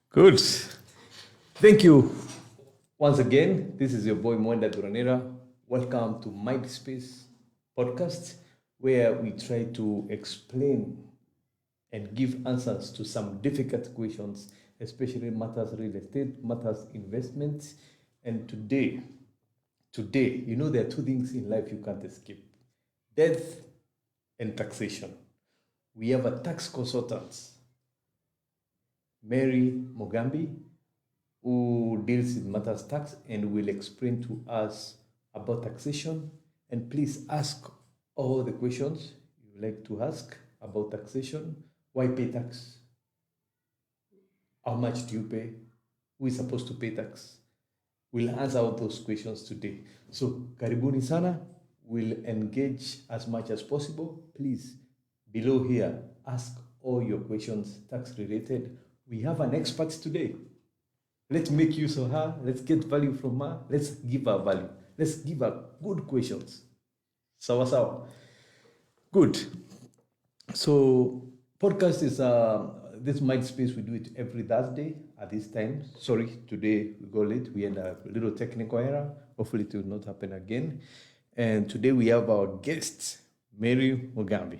Good. Thank you. Once again, this is your boy Mwenda Duranera. Welcome to Mindspace podcast, where we try to explain and give answers to some difficult questions, especially matters real estate, matters investments. And today, there are two things in life you can't escape: death and taxation. We have a tax consultant, Mary Mugambi, who deals with matters tax and will explain to us about taxation. And please ask all the questions you like to ask about taxation. Why pay tax? How much do you pay? Who is supposed to pay tax? We'll answer all those questions today. So, karibuni sana. We'll engage as much as possible. Please, below here, ask all your questions tax related. We have an expert today. Let's make use of her. Let's get value from her. Let's give her value. Let's give her good questions. Sawa. Good. So, podcast is this Mindspace. We do it every Thursday at this time. Sorry, today we go late. We had a little technical error. Hopefully, it will not happen again. And today we have our guest, Mary Mugambi.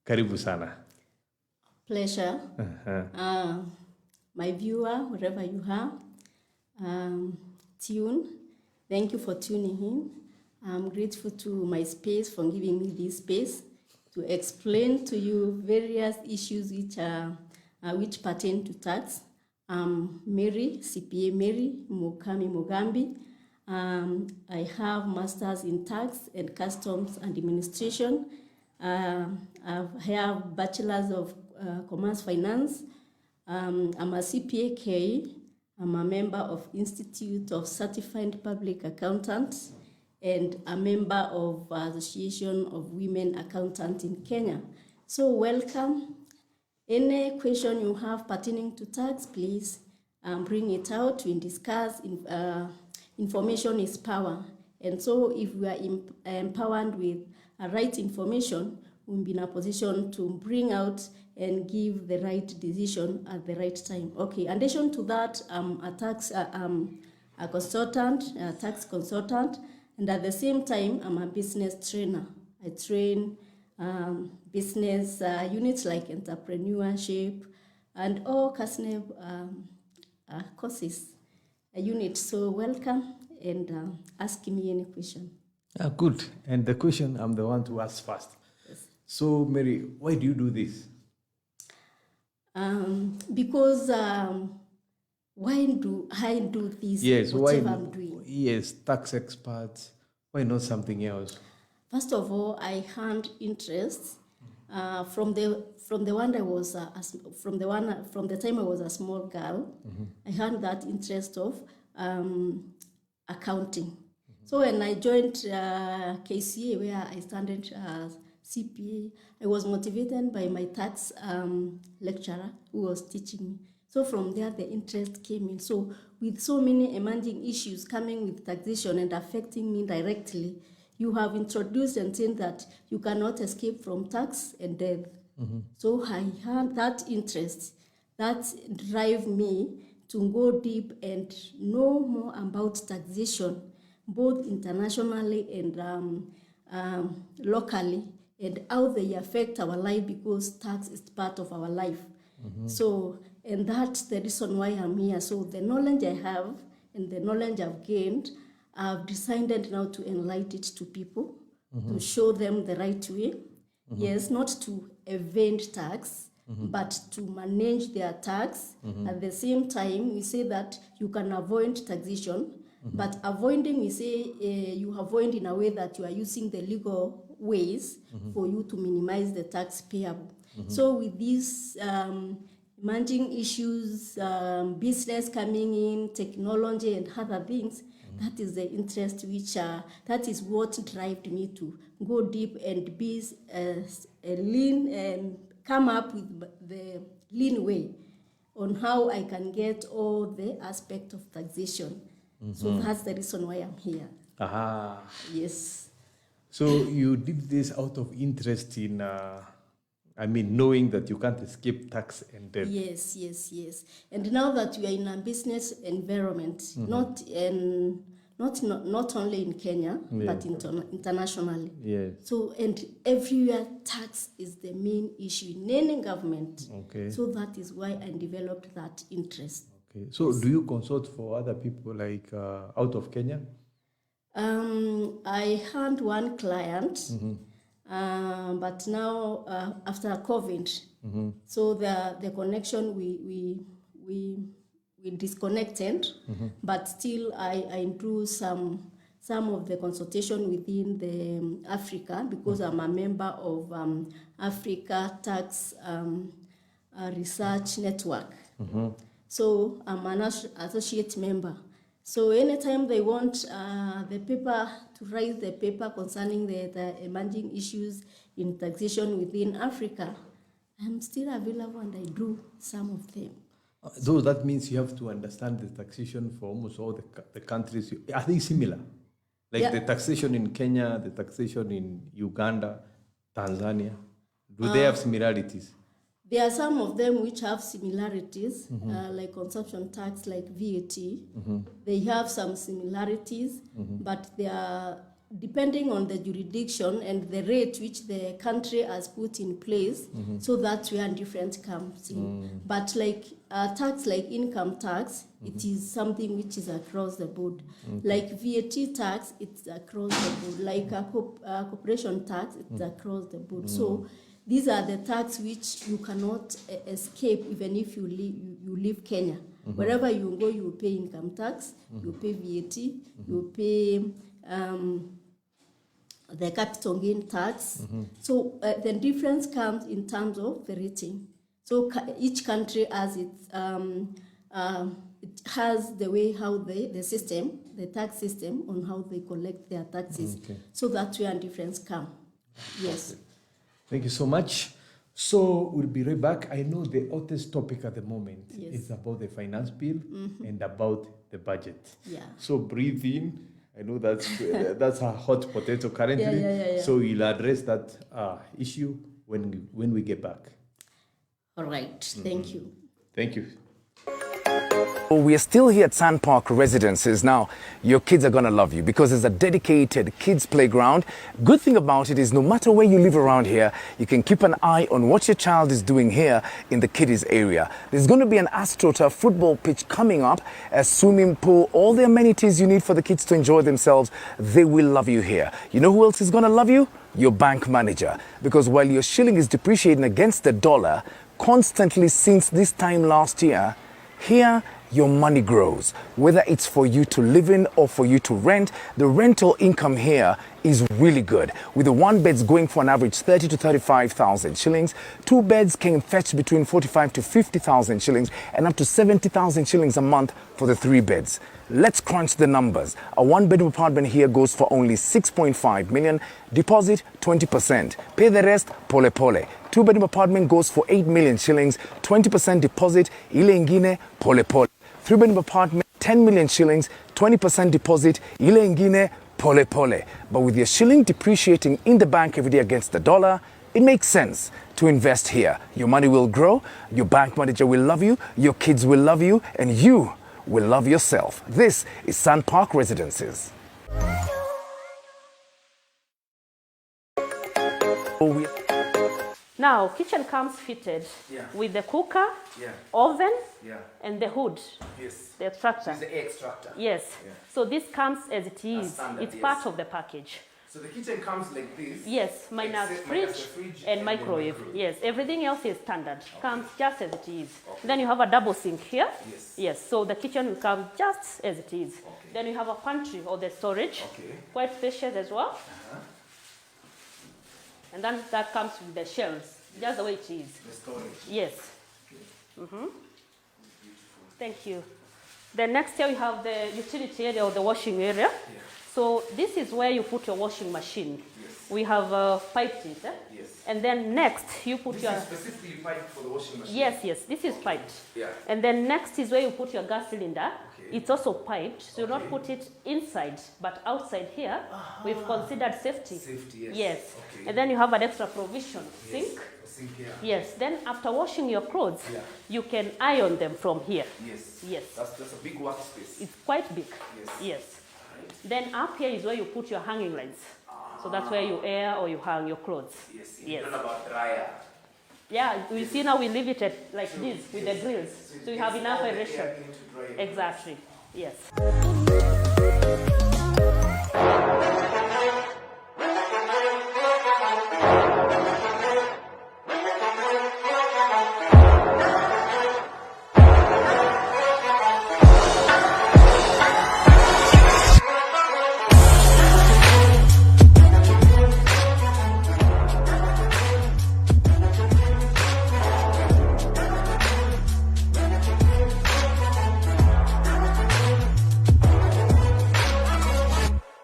Karibu sana. Pleasure. My viewer, wherever you are, thank you for tuning in. I'm grateful to Mindspace for giving me this space to explain to you various issues which pertain to tax. Mary, CPA Mary Mugambi. I have masters in tax and customs and administration. I have bachelor's of commerce finance. I'm a CPA. I'm a member of Institute of Certified Public Accountants and a member of Association of Women Accountants in Kenya. So welcome. Any question you have pertaining to tax, please bring it out. We discuss. Information is power. And so if we are empowered with right information, we'll be in a position to bring out and give the right decision at the right time. Okay, in addition to that, I'm a tax consultant, and at the same time, I'm a business trainer. I train business units like entrepreneurship and all customer courses units. So welcome and ask me any question. Good. And the question I'm the one to ask first. Yes. So Mary, why do you do this? Because why do I do this? Yes, whatever I'm doing. Yes, tax experts. Why not something else? First of all, I had interest from the time I was a small girl. Mm-hmm. I had that interest of accounting. Mm-hmm. So when I joined KCA, where I studied CPA, I was motivated by my tax lecturer who was teaching me. So from there, the interest came in. So with so many emerging issues coming with taxation and affecting me directly, you have introduced and said that you cannot escape from tax and death. Mm-hmm. So I had that interest that drive me to go deep and know more about taxation, both internationally and locally, and how they affect our life, because tax is part of our life. Mm-hmm. So, and that's the reason why I'm here. So the knowledge I have and the knowledge I've gained, I've decided now to enlighten it to people, mm-hmm. to show them the right way. Mm-hmm. Yes, not to evade tax, mm-hmm. but to manage their tax. Mm-hmm. At the same time, we say that you can avoid taxation, mm-hmm. but avoiding, we say you avoid in a way that you are using the legal ways, mm-hmm. for you to minimize the tax payable. Mm-hmm. So with these emerging issues, business coming in, technology and other things, mm-hmm. that is the interest which, that is what drives me to go deep and be a lean and come up with the lean way on how I can get all the aspects of taxation. Mm-hmm. So that's the reason why I'm here. Aha. Yes. So you did this out of interest in I mean, knowing that you can't escape tax and debt. Yes, yes, yes. And now that we are in a business environment, not only in Kenya, but internationally. Yes. So, and everywhere tax is the main issue in any government. Okay. So that is why I developed that interest. Okay. So do you consult for other people like out of Kenya? I had one client, but now after COVID, so the connection we disconnected, but still I do some of the consultation within the Africa, because I'm a member of Africa Tax Research Network. So I'm an associate member. So anytime they want the paper, to raise the paper concerning the emerging issues in taxation within Africa, I'm still available and I do some of them. So that means you have to understand the taxation for almost all the countries. Are they similar? Like the taxation in Kenya, the taxation in Uganda, Tanzania? Do they have similarities? There are some of them which have similarities, like consumption tax, like VAT. They have some similarities, but they are depending on the jurisdiction and the rate which the country has put in place, so that's where difference comes in. But like tax, like income tax, it is something which is across the board. Like VAT tax, it's across the board. Like a corporation tax, it's across the board. So these are the tax which you cannot escape, even if you leave Kenya. Wherever you go, you pay income tax, you pay VAT, you pay the capital gain tax. So the difference comes in terms of the rating. So each country has its, it has the way how the system, the tax system, on how they collect their taxes. So that's where difference comes. Yes. Thank you so much. So we'll be right back. I know the hottest topic at the moment is about the finance bill and about the budget. Yeah. So breathe in. I know that's a hot potato currently. Yeah. So we'll address that issue when we get back. All right. Thank you. Thank you. We are still here at Sand Park Residences. Now, your kids are going to love you because it's a dedicated kids playground. Good thing about it is no matter where you live around here, you can keep an eye on what your child is doing here in the kiddies area. There's going to be an AstroTurf football pitch coming up, a swimming pool, all the amenities you need for the kids to enjoy themselves. They will love you here. You know who else is going to love you? Your bank manager. Because while your shilling is depreciating against the dollar constantly since this time last year, here your money grows. Whether it's for you to live in or for you to rent, the rental income here is really good. With the one beds going for an average 30 to 35,000 shillings, two beds can fetch between 45 to 50,000 shillings and up to 70,000 shillings a month for the three beds. Let's crunch the numbers. A one-bedroom apartment here goes for only 6.5 million. Deposit 20%. Pay the rest pole pole. Two-bedroom apartment goes for 8 million shillings. 20% deposit. Ile ingine pole pole. Three-bedroom apartment 10 million shillings. 20% deposit. Ile ingine pole pole. But with your shilling depreciating in the bank every day against the dollar, it makes sense to invest here. Your money will grow. Your bank manager will love you. Your kids will love you, and you will love yourself. This is Sand Park Residences. Now, kitchen comes fitted with the cooker, oven, and the hood, the extractor. The air extractor. Yes. So this comes as it is. Standard, it's part of the package. So the kitchen comes like this? Yes, minus fridge and microwave. Yes, everything else is standard. Comes just as it is. Then you have a double sink here. Yes, so the kitchen will come just as it is. Then you have a pantry or the storage. Quite spacious as well. And then that comes with the shelves, just the way it is. The storage. Yes. Thank you. Then next here we have the utility area or the washing area. So this is where you put your washing machine. we have piped it. Yes. And then next, you put your... specifically piped for the washing machine? Yes, yes, this is piped. Yeah. And then next is where you put your gas cylinder. Okay. It's also piped, so you not put it inside, but outside here. We've considered safety. Safety, yes. Yes. Okay. And then you have an extra provision, Yes. sink. Sink, yeah. Yes, then after washing your clothes, Yeah. you can iron them from here. Yes. Yes. That's a big workspace. It's quite big. Yes. Yes. Then up here is where you put your hanging lines. So that's where you air or you hang your clothes. Yes. Yes. What about dryer? Yeah, you see now we leave it at like this with the grills. So you have enough aeration. Exactly. Yes.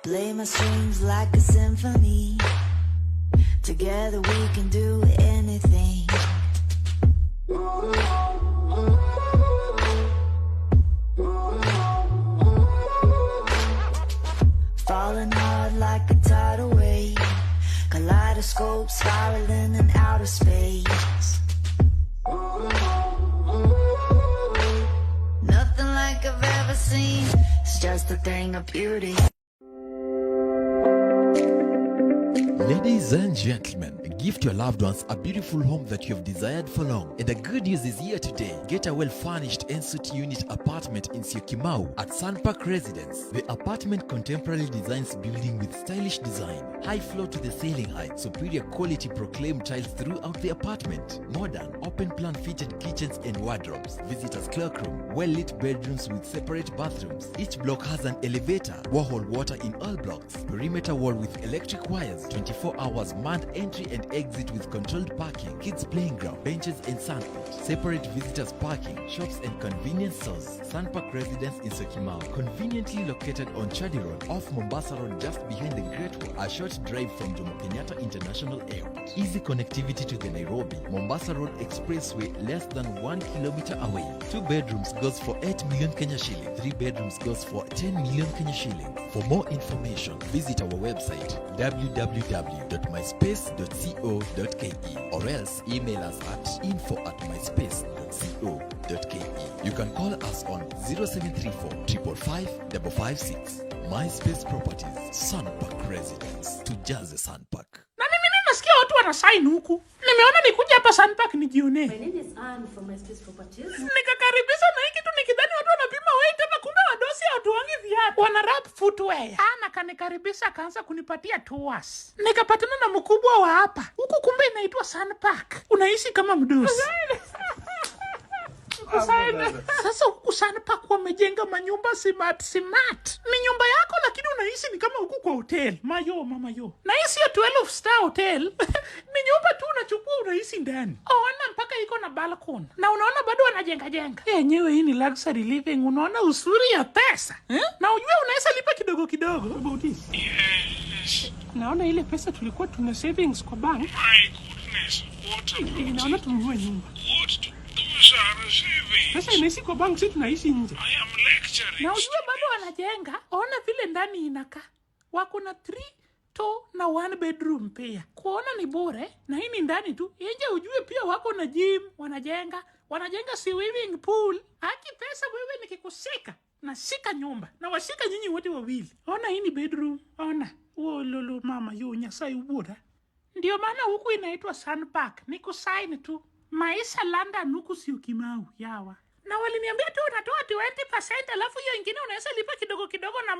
Play my strings like a symphony. Together we can do anything. Falling hard like a tidal wave. Kaleidoscope spiraling in outer space. Nothing like I've ever seen. It's just a thing of beauty. Ladies and gentlemen, gift your loved ones a beautiful home that you have desired for long. And the good news is here today. Get a well-furnished ensuite unit apartment in Syokimau at Sunpark Residence. The apartment contemporarily designs building with stylish design, high floor to the ceiling height, superior quality proclaimed tiles throughout the apartment, modern, open-plan fitted kitchens and wardrobes, visitors' cloakroom, well-lit bedrooms with separate bathrooms. Each block has an elevator, borehole water in all blocks, perimeter wall with electric wires, 24 hours manned entry and exit with controlled parking, kids playing ground, benches and sandpit, separate visitors parking, shops and convenience stores. Sunpark Residence in Syokimau, conveniently located on Chadi Road off Mombasa Road just behind the Great Wall, a short drive from Jomo Kenyatta International Airport. Easy connectivity to the Nairobi Mombasa Road Expressway less than 1 kilometer away. 2 bedrooms goes for 8 million Kenya shillings. 3 bedrooms goes for 10 million Kenya shillings. For more information, visit our website www.myspace.co.ke or else email us at info@myspace.co.ke. You can call us on 0734 555 556. MySpace Properties, Sunpark Residence. Tujaze Sunpark. Na mimi nasikia watu wanasign huku. Nimeona nikuja hapa Sunpark nijione. My name is Anne from Mindspace Properties. Nikakaribisha na hiki tu nikidhani watu wanapima weight na kumbe wadosi hatuangi viatu. Wana wrap footwear. Ana kanikaribisha akaanza kunipatia tours. Nikapatana na mkubwa wa hapa. Huku kumbe inaitwa Sunpark. Unaishi kama mdosi. Sasa huku Sunpark wamejenga manyumba smart. Ni nyumba yako lakini unaishi ni kama huku kwa hotel. Mayo mama yo. Na hii sio 12 star hotel. Ni nyumba tu unachukua unaishi ndani. Ona mpaka iko na balcony. Na unaona bado wanajenga. Yenyewe hii ni luxury living. Unaona uzuri ya pesa. Na ujue unaweza lipa kidogo about this. Yes. Naona ile pesa tulikuwa tuna savings kwa bank. My goodness. What Naona tununue nyumba. What? Those are savings. Pesa inaishi kwa bank, sisi tunaishi nje. I am lecturing. Na ujue bado wanajenga. Ona vile ndani inakaa. Wako na 3 to na 1 bedroom pia. Kuona ni bure. Na hii ni ndani tu. Nje ujue pia wako na gym. Wanajenga swimming pool. Haki pesa wewe nikikusika. Nashika nyumba. Na washika nyinyi wote wawili. Ona hii ni bedroom. Ona. Lolo mama yu Nyasai ubura. Ndio maana huku inaitwa Sunpark. Ni kusign tu. Maisha London huku Syokimau yawa. Na waliniambia tu unatoa 20% alafu hiyo ingine unaweza lipa kidogo na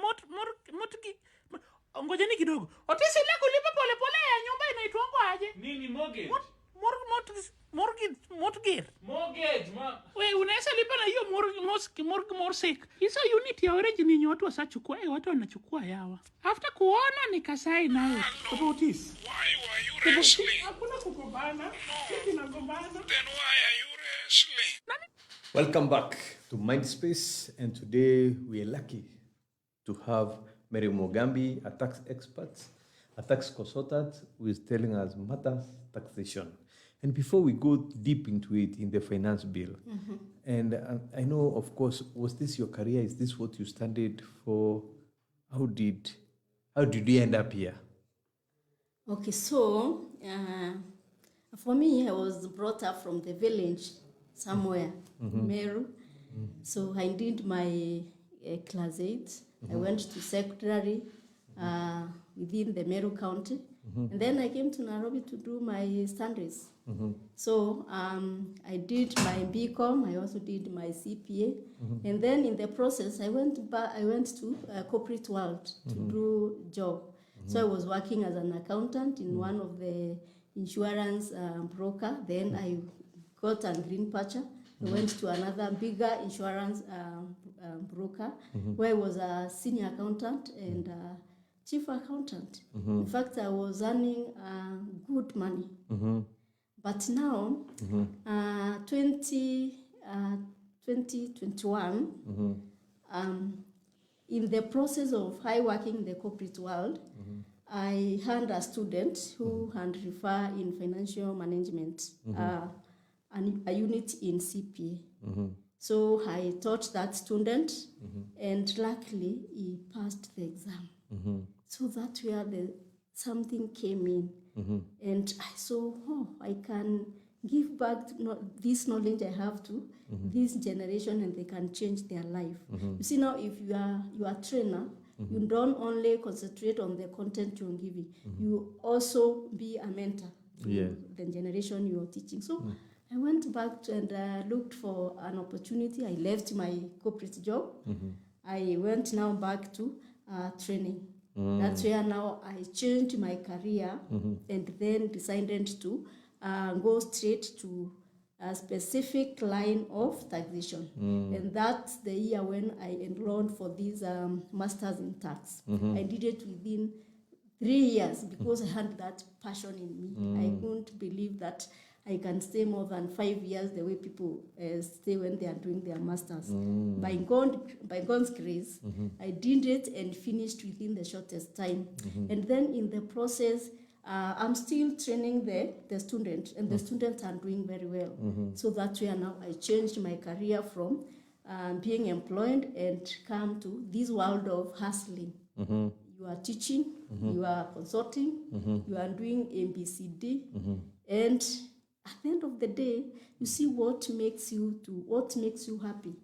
ngojeni kidogo. Otisi ile kulipa pole ya nyumba inaitwango aje? Nini mortgage? Mortgage, ma. We unaweza lipa na hiyo mortgage. Hizo unit ya orange ni watu wasachukua, watu wanachukua yawa. After kuona nikasai nayo. About this. Why were you wrestling? Hakuna kugombana. Then why are you wrestling? Welcome back to Mindspace, and today we are lucky to have Mary Mogambi, a tax expert, a tax consultant who is telling us matters taxation. And before we go deep into it in the finance bill, and I know, of course, was this your career? Is this what you studied for? How did you end up here? Okay, so for me, I was brought up from the village somewhere, Meru. So I did my class 8. I went to secondary within the Meru County. And then I came to Nairobi to do my studies. So I did my BCom, I also did my CPA. And then in the process, I went to corporate world to do job. So I was working as an accountant in one of the insurance broker. Then I got a green patcher. I went to another bigger insurance broker where I was a senior accountant and chief accountant. In fact, I was earning good money. But now, 2021, in the process of high working in the corporate world, I had a student who had refer in financial management, a unit in CPA. So I taught that student, and luckily he passed the exam. So that's where something came in. And I saw, I can give back this knowledge I have to this generation, and they can change their life. You see, now if you are a trainer, you don't only concentrate on the content you're giving, you also be a mentor to the generation you're teaching. So I went back and looked for an opportunity. I left my corporate job. I went now back to training. That's where now I changed my career and then decided to go straight to a specific line of taxation. And that's the year when I enrolled for this master's in tax. I did it within 3 years because I had that passion in me. I couldn't believe that I can stay more than 5 years the way people stay when they are doing their masters. By God's grace, I did it and finished within the shortest time. And then in the process, I'm still training the student, and the students are doing very well. So that's where now I changed my career from being employed and come to this world of hustling. You are teaching, you are consulting, you are doing ABCD, and at the end of the day, you see what makes you happy.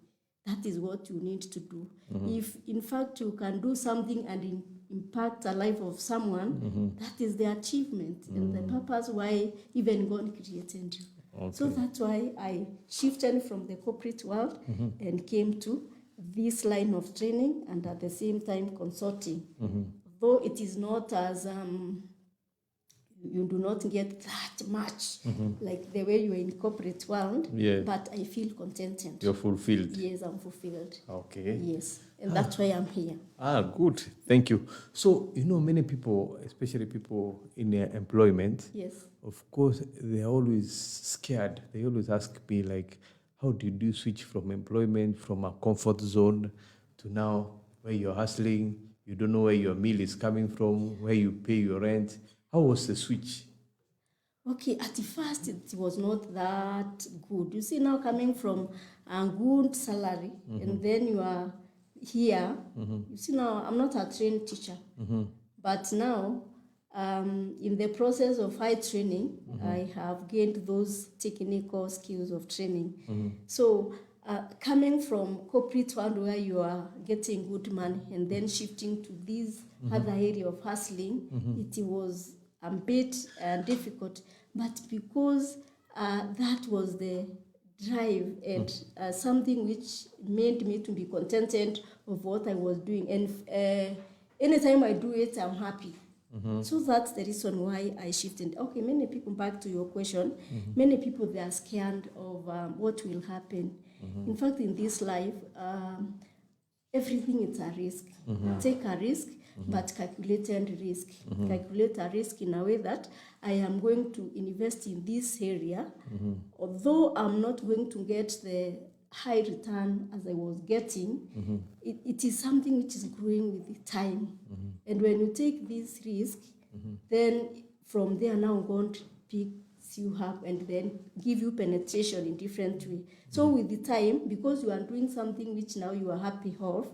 That is what you need to do. If, in fact, you can do something and impact the life of someone, that is the achievement and the purpose why even God created you. So that's why I shifted from the corporate world and came to this line of training and at the same time consulting. Though it is not as you do not get that much like the way you are in corporate world, but I feel contented. You're fulfilled. Yes, I'm fulfilled. Okay. Yes, and that's why I'm here. Good. Thank you. So, many people, especially people in their employment, of course, they're always scared. They always ask me, like, how did you switch from employment, from a comfort zone to now where you're hustling? You don't know where your meal is coming from, where you pay your rent. How was the switch? Okay, at first it was not that good. You see, now coming from a good salary, and then you are here. You see, now I'm not a trained teacher, but now in the process of high training, I have gained those technical skills of training. So coming from corporate world where you are getting good money and then shifting to this other area of hustling, it was a bit difficult, but because that was the drive and something which made me to be contented of what I was doing, and anytime I do it, I'm happy. So that's the reason why I shifted. Okay, many people, back to your question, many people, they are scared of what will happen. In fact, in this life, everything is a risk. Take a risk, but calculated risk. Calculate a risk in a way that I am going to invest in this area, although I'm not going to get the high return as I was getting, it is something which is growing with the time. And when you take this risk, Then from there now God picks you up and then give you penetration in different way. So with the time, because you are doing something which now you are happy of,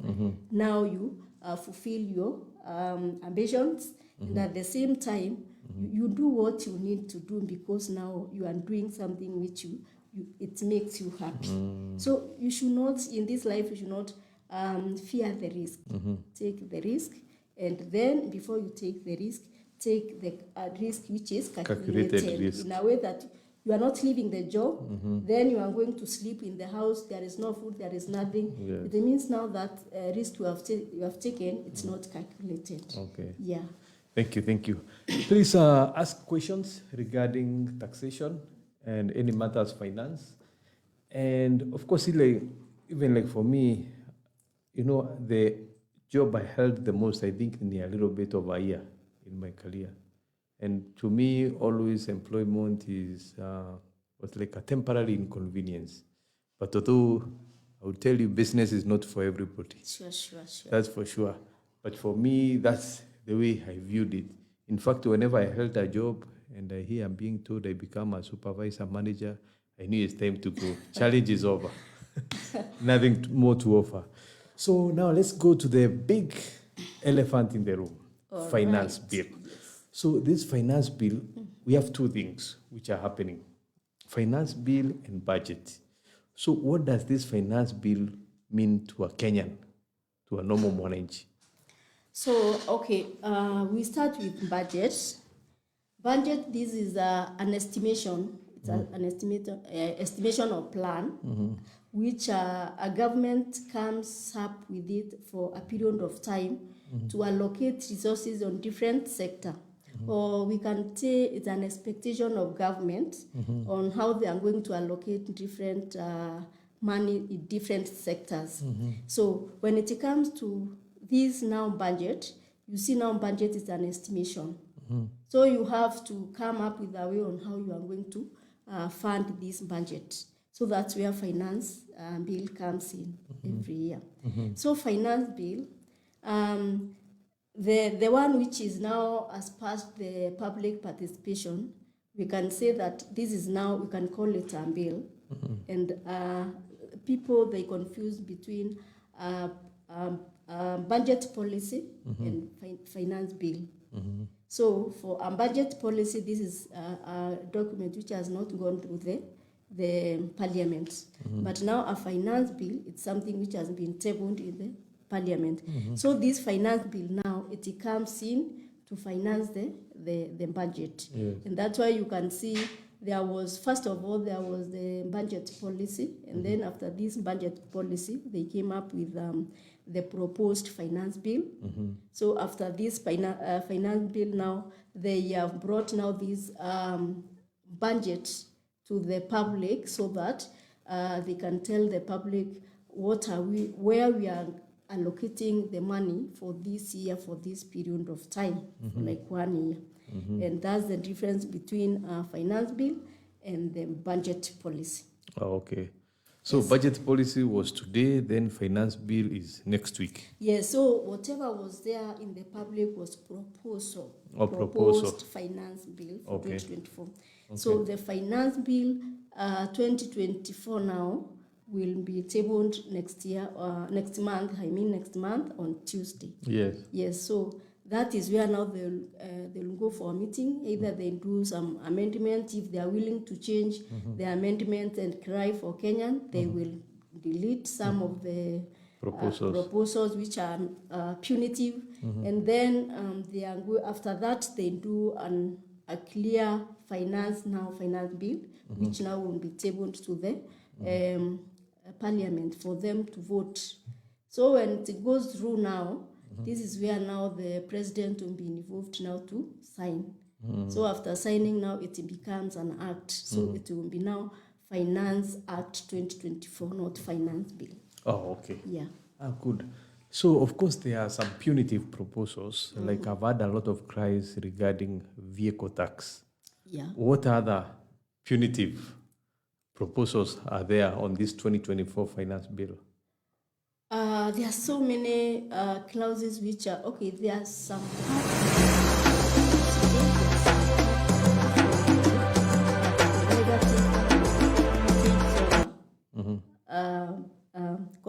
now you fulfill your ambitions, and at the same time, you do what you need to do because now you are doing something which it makes you happy. So you should not, in this life, you should not fear the risk. Take the risk, and then before you take the risk, take the risk which is calculated risk. in a way that you are not leaving the job, then you are going to sleep in the house, there is no food, there is nothing. Yes. It means now that risk you have taken, it's not calculated. Okay. Yeah. Thank you. Please ask questions regarding taxation and any matters finance. And of course, even like for me, the job I held the most, I think, in a little bit of a year in my career. And to me, always employment was like a temporary inconvenience. But although I would tell you, business is not for everybody. Sure. That's for sure. But for me, that's the way I viewed it. In fact, whenever I held a job and I hear I'm being told I become a supervisor, manager, I knew it's time to go. Challenge is over. Nothing more to offer. So now let's go to the big elephant in the room, finance bill. So this finance bill, we have two things which are happening. Finance bill and budget. So what does this finance bill mean to a Kenyan, to a normal mwananchi? So, okay, we start with budget. Budget, this is an estimation. It's an estimation or plan, which a government comes up with it for a period of time to allocate resources on different sector. Or we can say it's an expectation of government on how they are going to allocate different money in different sectors. So when it comes to this now budget, you see now budget is an estimation. So you have to come up with a way on how you are going to fund this budget. So that's where finance bill comes in every year. So finance bill, the one which is now as past the public participation, we can say that this is now, we can call it a bill. And people, they confuse between budget policy and finance bill. So for a budget policy, this is a document which has not gone through the parliament. But now a finance bill, it's something which has been tabled in the parliament. So this finance bill now, it comes in to finance the budget. Yes. And that's why you can see there was, first of all, there was the budget policy. And then after this budget policy, they came up with the proposed finance bill. So after this finance bill now, they have brought now this budget to the public so that they can tell the public where we are allocating the money for this year, for this period of time, for like 1 year. And that's the difference between finance bill and the budget policy. Oh, okay. So budget policy was today, then finance bill is next week. Yes, so whatever was there in the public was proposal. Proposed finance bill for Okay. 2024. So the finance bill 2024 now will be tabled next month on Tuesday. Yes. Yes, so that is where now they'll go for a meeting. Either they do some amendment. If they are willing to change the amendment and cry for Kenyan, they will delete some of the proposals which are punitive. And then they are after that, they do a clear finance bill, which now will be tabled to the parliament for them to vote. So when it goes through now, this is where now the president will be involved now to sign. So after signing now, it becomes an act. So it will be now Finance Act 2024, not Finance Bill. Oh, okay. Yeah. Good. So, of course, there are some punitive proposals. Like I've had a lot of cries regarding vehicle tax. Yeah. What other punitive proposals are there on this 2024 finance bill? There are so many clauses which are, okay, there are some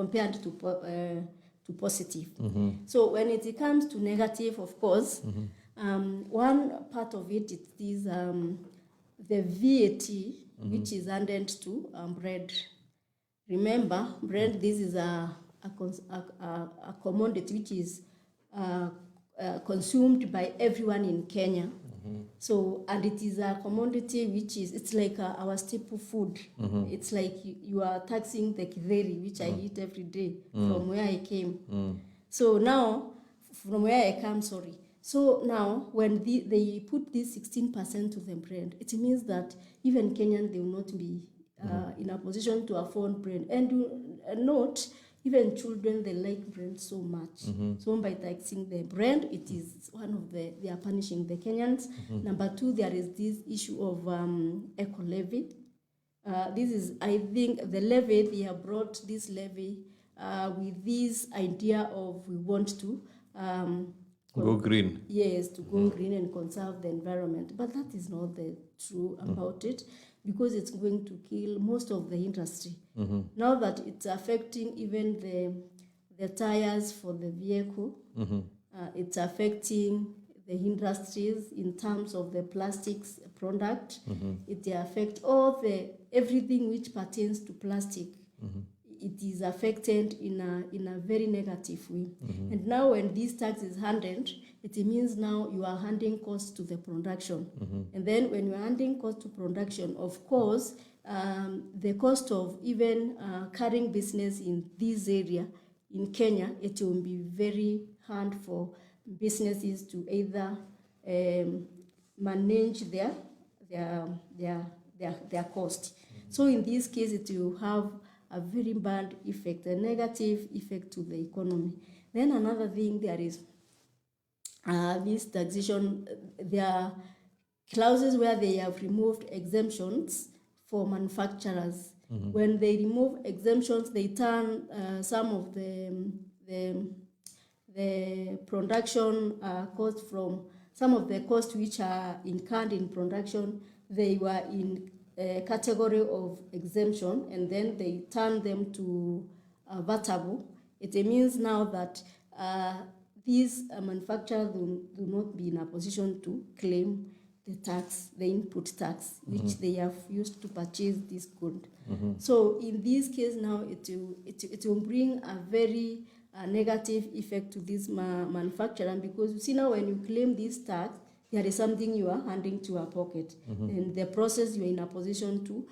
compared to positive. So when it comes to negative, of course, one part of it is the VAT, which is added to bread. Remember, bread, this is a commodity which is consumed by everyone in Kenya. So, and it is a commodity which is, it's like our staple food. It's like you are taxing the kidheri, which I eat every day from where I came. So now, from where I come, sorry. So now, when they put this 16% to the bread, it means that even Kenyan, they will not be in a position to afford bread. And note, even children, they like bread so much. So by taxing the bread, it is one of they are punishing the Kenyans. Number two, there is this issue of eco levy. This is, I think, the levy, they have brought this levy with this idea of we want to go green. Yes, to go green and conserve the environment. But that is not the true about it, because it's going to kill most of the industry. Now that it's affecting even the tires for the vehicle, it's affecting the industries in terms of the plastics product. It affects everything which pertains to plastic. It is affected in a very negative way. And now when this tax is handed, it means now you are handing costs to the production. And then when you are handing costs to production, of course, the cost of even carrying business in this area in Kenya, it will be very hard for businesses to either manage their cost. So in this case, it will have a very bad effect, a negative effect to the economy. Then another thing, there is this taxation, there are clauses where they have removed exemptions for manufacturers. When they remove exemptions, they turn some of the production cost from some of the costs which are incurred in production, they were in a category of exemption, and then they turn them to vatable. It means now that these manufacturers do not be in a position to claim the tax, the input tax, which they have used to purchase this good. So in this case now, it will bring a very negative effect to this manufacturer, because you see now when you claim this tax, there is something you are handing to your pocket. And the process, you are in a position to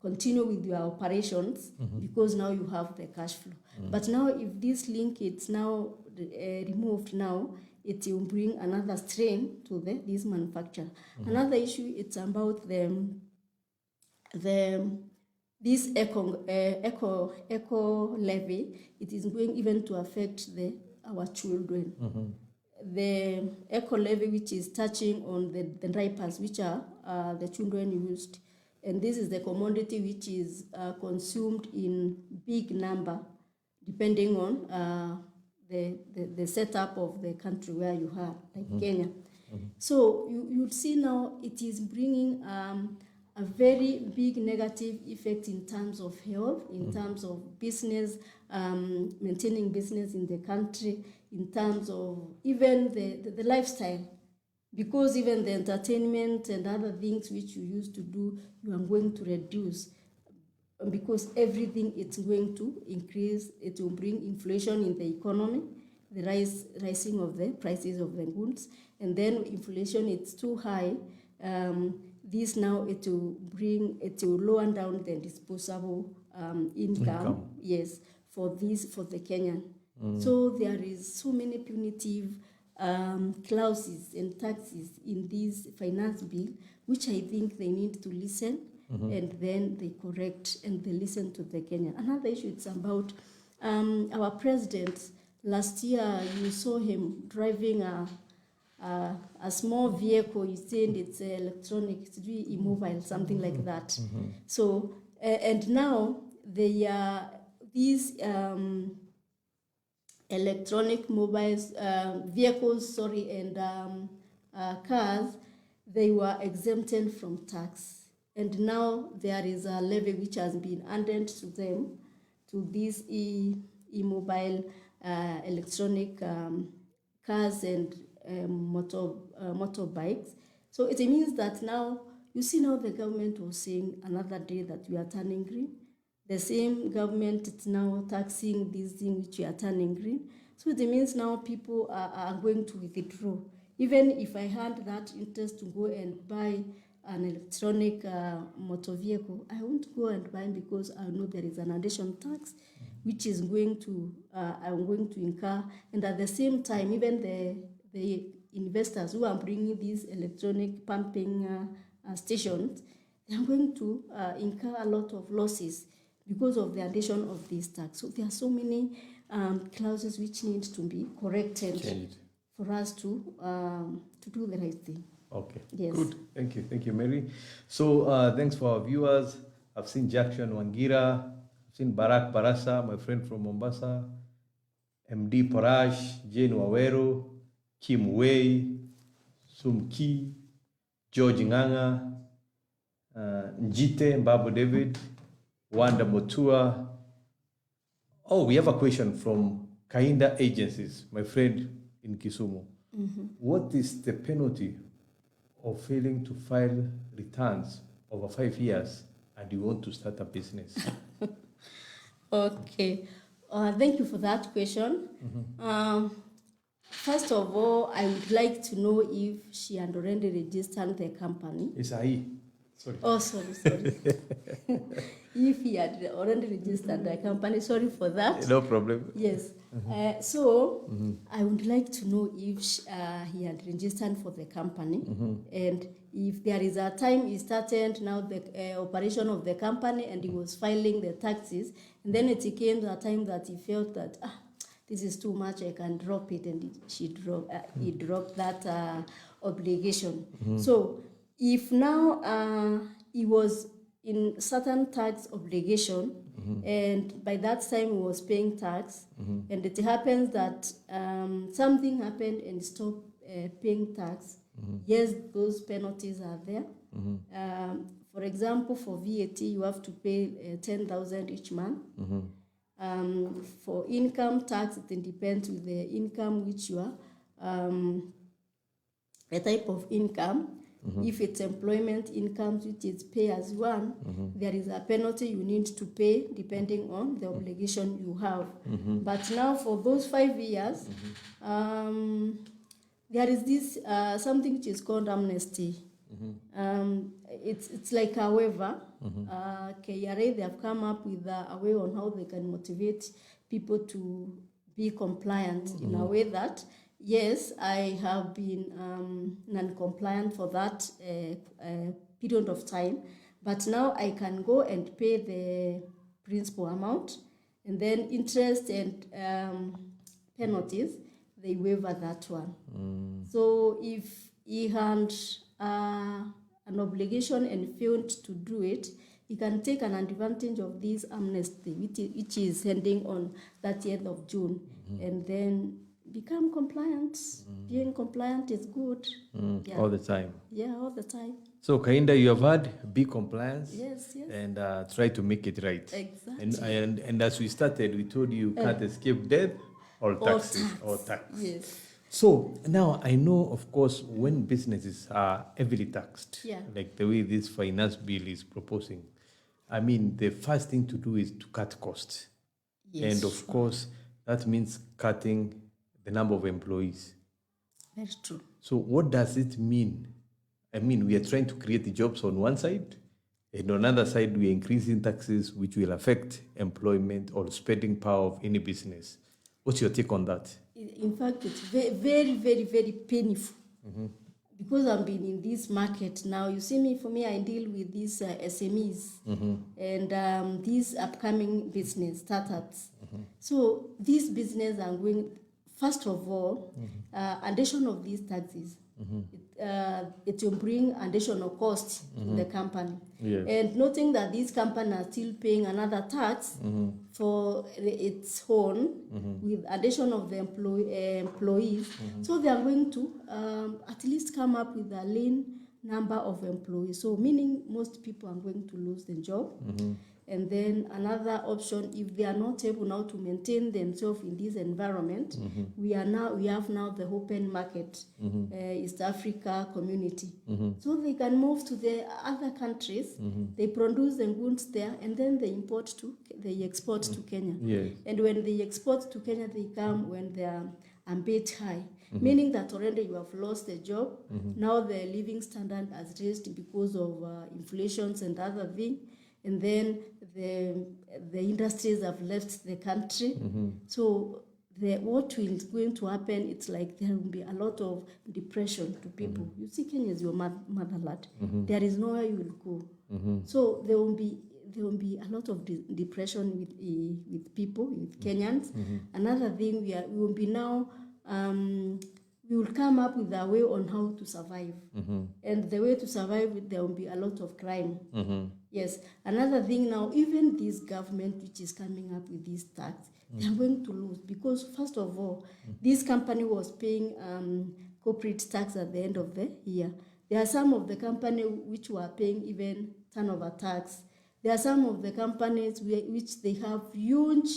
continue with your operations because now you have the cash flow. But now if this link is now removed now, it will bring another strain to this manufacturer. Another issue, it's about this eco levy. It is going even to affect our children. The eco levy, which is touching on the diapers, which are the children used, and this is the commodity which is consumed in big number, depending on the setup of the country where you are, like Kenya. So you'd see now it is bringing a very big negative effect in terms of health, in terms of business, maintaining business in the country, in terms of even the lifestyle. Because even the entertainment and other things which you used to do, you are going to reduce. Because everything it's going to increase, it will bring inflation in the economy, the rising of the prices of the goods, and then inflation, it's too high. This now it will lower down the disposable income. Yes, for the Kenyan. So there is so many punitive clauses and taxes in this finance bill, which I think they need to listen, and then they correct and they listen to the Kenyan. Another issue, it's about our president. Last year, you saw him driving a small vehicle. You said it's electronic, it's immobile, something like that. So, and now they are these electronic mobiles, vehicles, and cars, they were exempted from tax. And now there is a levy which has been added to them to these e-mobile electronic cars and motorbikes. So it means that now, you see now the government was saying another day that we are turning green. The same government is now taxing these things which we are turning green. So it means now people are going to withdraw. Even if I had that interest to go and buy an electronic motor vehicle, I won't go and buy because I know there is an additional tax which is going to I'm going to incur, and at the same time, even the investors who are bringing these electronic pumping stations, they are going to incur a lot of losses because of the addition of this tax. So there are so many clauses which need to be corrected for us to do the right thing. Okay, Yes. good. Thank you, Mary. So thanks for our viewers. I've seen Jackson Wangira, I've seen Barak Barasa, my friend from Mombasa, MD Parash, Jane Wawero, Kim Wei, Sum Ki, George Nganga, Njite Mbabu David, Wanda Motua. Oh, we have a question from Kainda Agencies, my friend in Kisumu. What is the penalty of failing to file returns over 5 years and you want to start a business? Okay. Thank you for that question. First of all, I would like to know if she had already registered the company. It's I. Sorry. Oh, sorry. If he had already registered the company, sorry for that. No problem. Yes. I would like to know if he had registered for the company, and if there is a time he started now the operation of the company and he was filing the taxes, and then it came a time that he felt that this is too much, I can drop it, and he dropped that obligation. So if now he was in certain tax obligation, and by that time he was paying tax, and it happens that something happened and stopped paying tax, yes, those penalties are there. For example, for VAT, you have to pay 10,000 each month. For income tax, it depends with the income which you are, a type of income. If it's employment income, which is pay as one, there is a penalty you need to pay depending on the obligation you have. But now for those 5 years, there is this something which is called amnesty. It's like a waiver. KRA, they have come up with a way on how they can motivate people to be compliant in a way that, yes, I have been non-compliant for that period of time, but now I can go and pay the principal amount, and then interest and penalties, they waiver that one. So if he had an obligation and failed to do it, he can take an advantage of this amnesty, which is ending on 30th of June, and then become compliant. Being compliant is good. All the time. Yeah, all the time. So, Kainda, you have heard, be compliant. Yes. And try to make it right. Exactly. And as we started, we told you can't escape death or taxes or tax. Yes. So now I know, of course, when businesses are heavily taxed, like the way this finance bill is proposing, I mean, the first thing to do is to cut costs. Yes. And of course, that means cutting the number of employees. Very true. So what does it mean? I mean, we are trying to create jobs on one side, and on the other side, we are increasing taxes, which will affect employment or spending power of any business. What's your take on that? In fact, it's very, very, very painful. Because I've been in this market now, you see me, for me, I deal with these SMEs and these upcoming business startups. So these businesses are going, first of all, addition of these taxes. It will bring additional costs to the company. Yes. And noting that these companies are still paying another tax for its own with addition of the employees. So they are going to at least come up with a lean number of employees. So meaning most people are going to lose their job. And then another option, if they are not able now to maintain themselves in this environment, we have now the open market, East Africa community. So they can move to the other countries, they produce the goods there, and then they export to Kenya. Yes. And when they export to Kenya, they come when they are a bit high, meaning that already you have lost a job. Now the living standard has raised because of inflations and other things. And then the industries have left the country. So what will going to happen, it's like there will be a lot of depression to people. You see, Kenya is your motherland. There is nowhere you will go. So there will be a lot of depression with people, with Kenyans. Another thing, we will be now, we will come up with a way on how to survive. And the way to survive, there will be a lot of crime. Yes. Another thing now, even this government which is coming up with this tax, they are going to lose because, first of all, this company was paying corporate tax at the end of the year. There are some of the companies which were paying even turnover tax. There are some of the companies which they have huge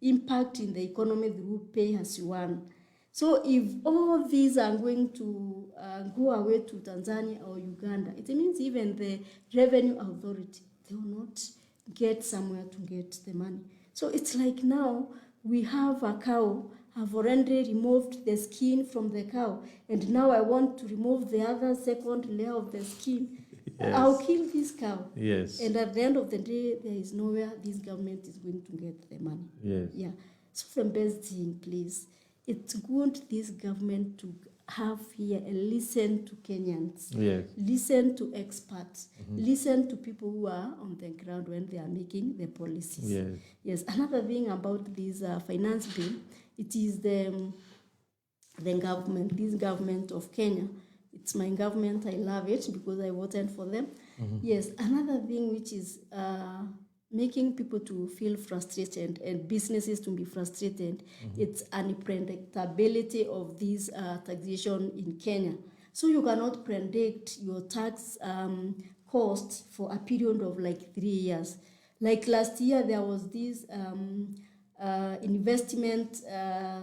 impact in the economy through pay as you earn. So if all these are going to go away to Tanzania or Uganda, it means even the revenue authority, they will not get somewhere to get the money. So it's like now we have a cow, I've already removed the skin from the cow, and now I want to remove the other second layer of the skin. Yes. I'll kill this cow. Yes. And at the end of the day, there is nowhere this government is going to get the money. Yes. Yeah. So the best thing, please, it's good this government to have here and listen to Kenyans. Yes. Listen to experts. Listen to people who are on the ground when they are making the policies. Yes. Yes. Another thing about this finance bill, it is the government, this government of Kenya. It's my government. I love it because I voted for them. Yes. Another thing which is making people to feel frustrated and businesses to be frustrated, it's unpredictability of this taxation in Kenya. So you cannot predict your tax cost for a period of like 3 years. Like last year, there was this investment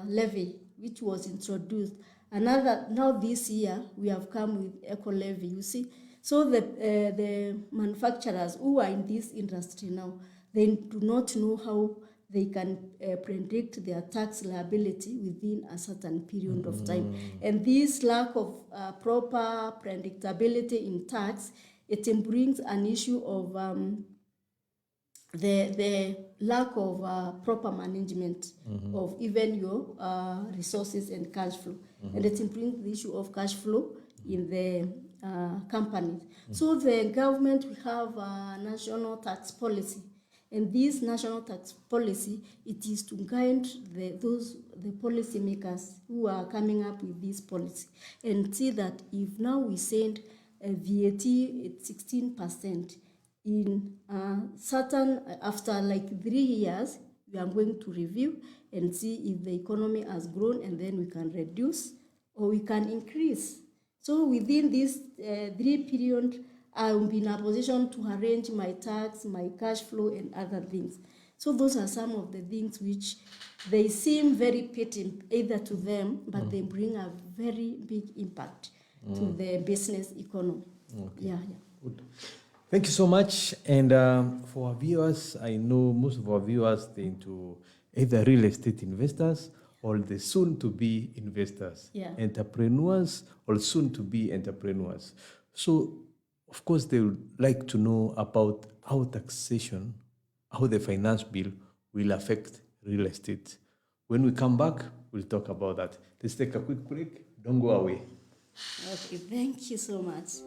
levy which was introduced. Now this year, we have come with eco levy, you see. So the manufacturers who are in this industry now, they do not know how they can predict their tax liability within a certain period of time. And this lack of proper predictability in tax, it brings an issue of the lack of proper management of even your resources and cash flow. And it brings the issue of cash flow in the companies. So the government will have a national tax policy. And this national tax policy, it is to guide the policy makers who are coming up with this policy and see that if now we send VAT at 16%, in certain, after like 3 years, we are going to review and see if the economy has grown, and then we can reduce or we can increase. So within this 3 period, I will be in a position to arrange my tax, my cash flow, and other things. So those are some of the things which they seem very petty either to them, but they bring a very big impact to the business economy. Okay. Yeah. Good. Thank you so much. And for our viewers, I know most of our viewers, they're into either real estate investors or the soon-to-be investors, entrepreneurs or soon-to-be entrepreneurs. So, of course, they would like to know about how taxation, how the finance bill will affect real estate. When we come back, we'll talk about that. Let's take a quick break. Don't go away. Okay, thank you so much.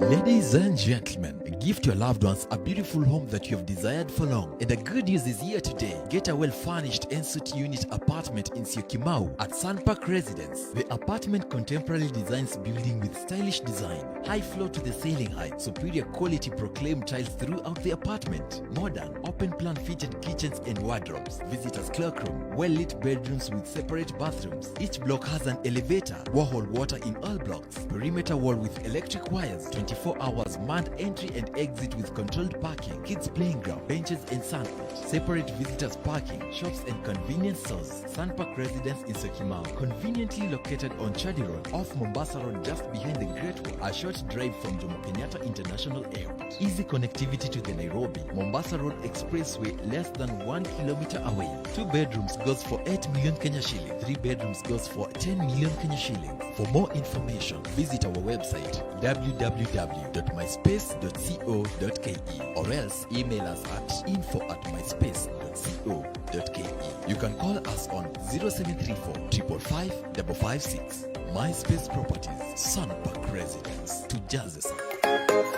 Ladies and gentlemen, gift your loved ones a beautiful home that you have desired for long. And the good news is here today. Get a well-furnished ensuite unit apartment in Syokimau at Sandpark Residence. The apartment contemporarily designs building with stylish design, high floor to the ceiling height, superior quality proclaimed tiles throughout the apartment, modern, open-plan fitted kitchens and wardrobes, visitors' cloakroom, well-lit bedrooms with separate bathrooms. Each block has an elevator, Warhol water in all blocks, perimeter wall with electric wires, 24 24 hours manned entry and exit with controlled parking, kids playing ground, benches and sandpit, separate visitors parking, shops and convenience stores. Sandpark Residence in Syokimau, conveniently located on Chadi Road, off Mombasa Road, just behind the Great Wall, a short drive from Jomo Kenyatta International Airport. Easy connectivity to the Nairobi Mombasa Road Expressway, less than 1 kilometer away. 2 bedrooms goes for 8 million Kenya shillings. 3 bedrooms goes for 10 million Kenya shillings. For more information, visit our website www.myspace.co.ke or else email us at info@myspace.co.ke. You can call us on 0734 555 556. MySpace Properties, Sandpark Residence, to Jazz.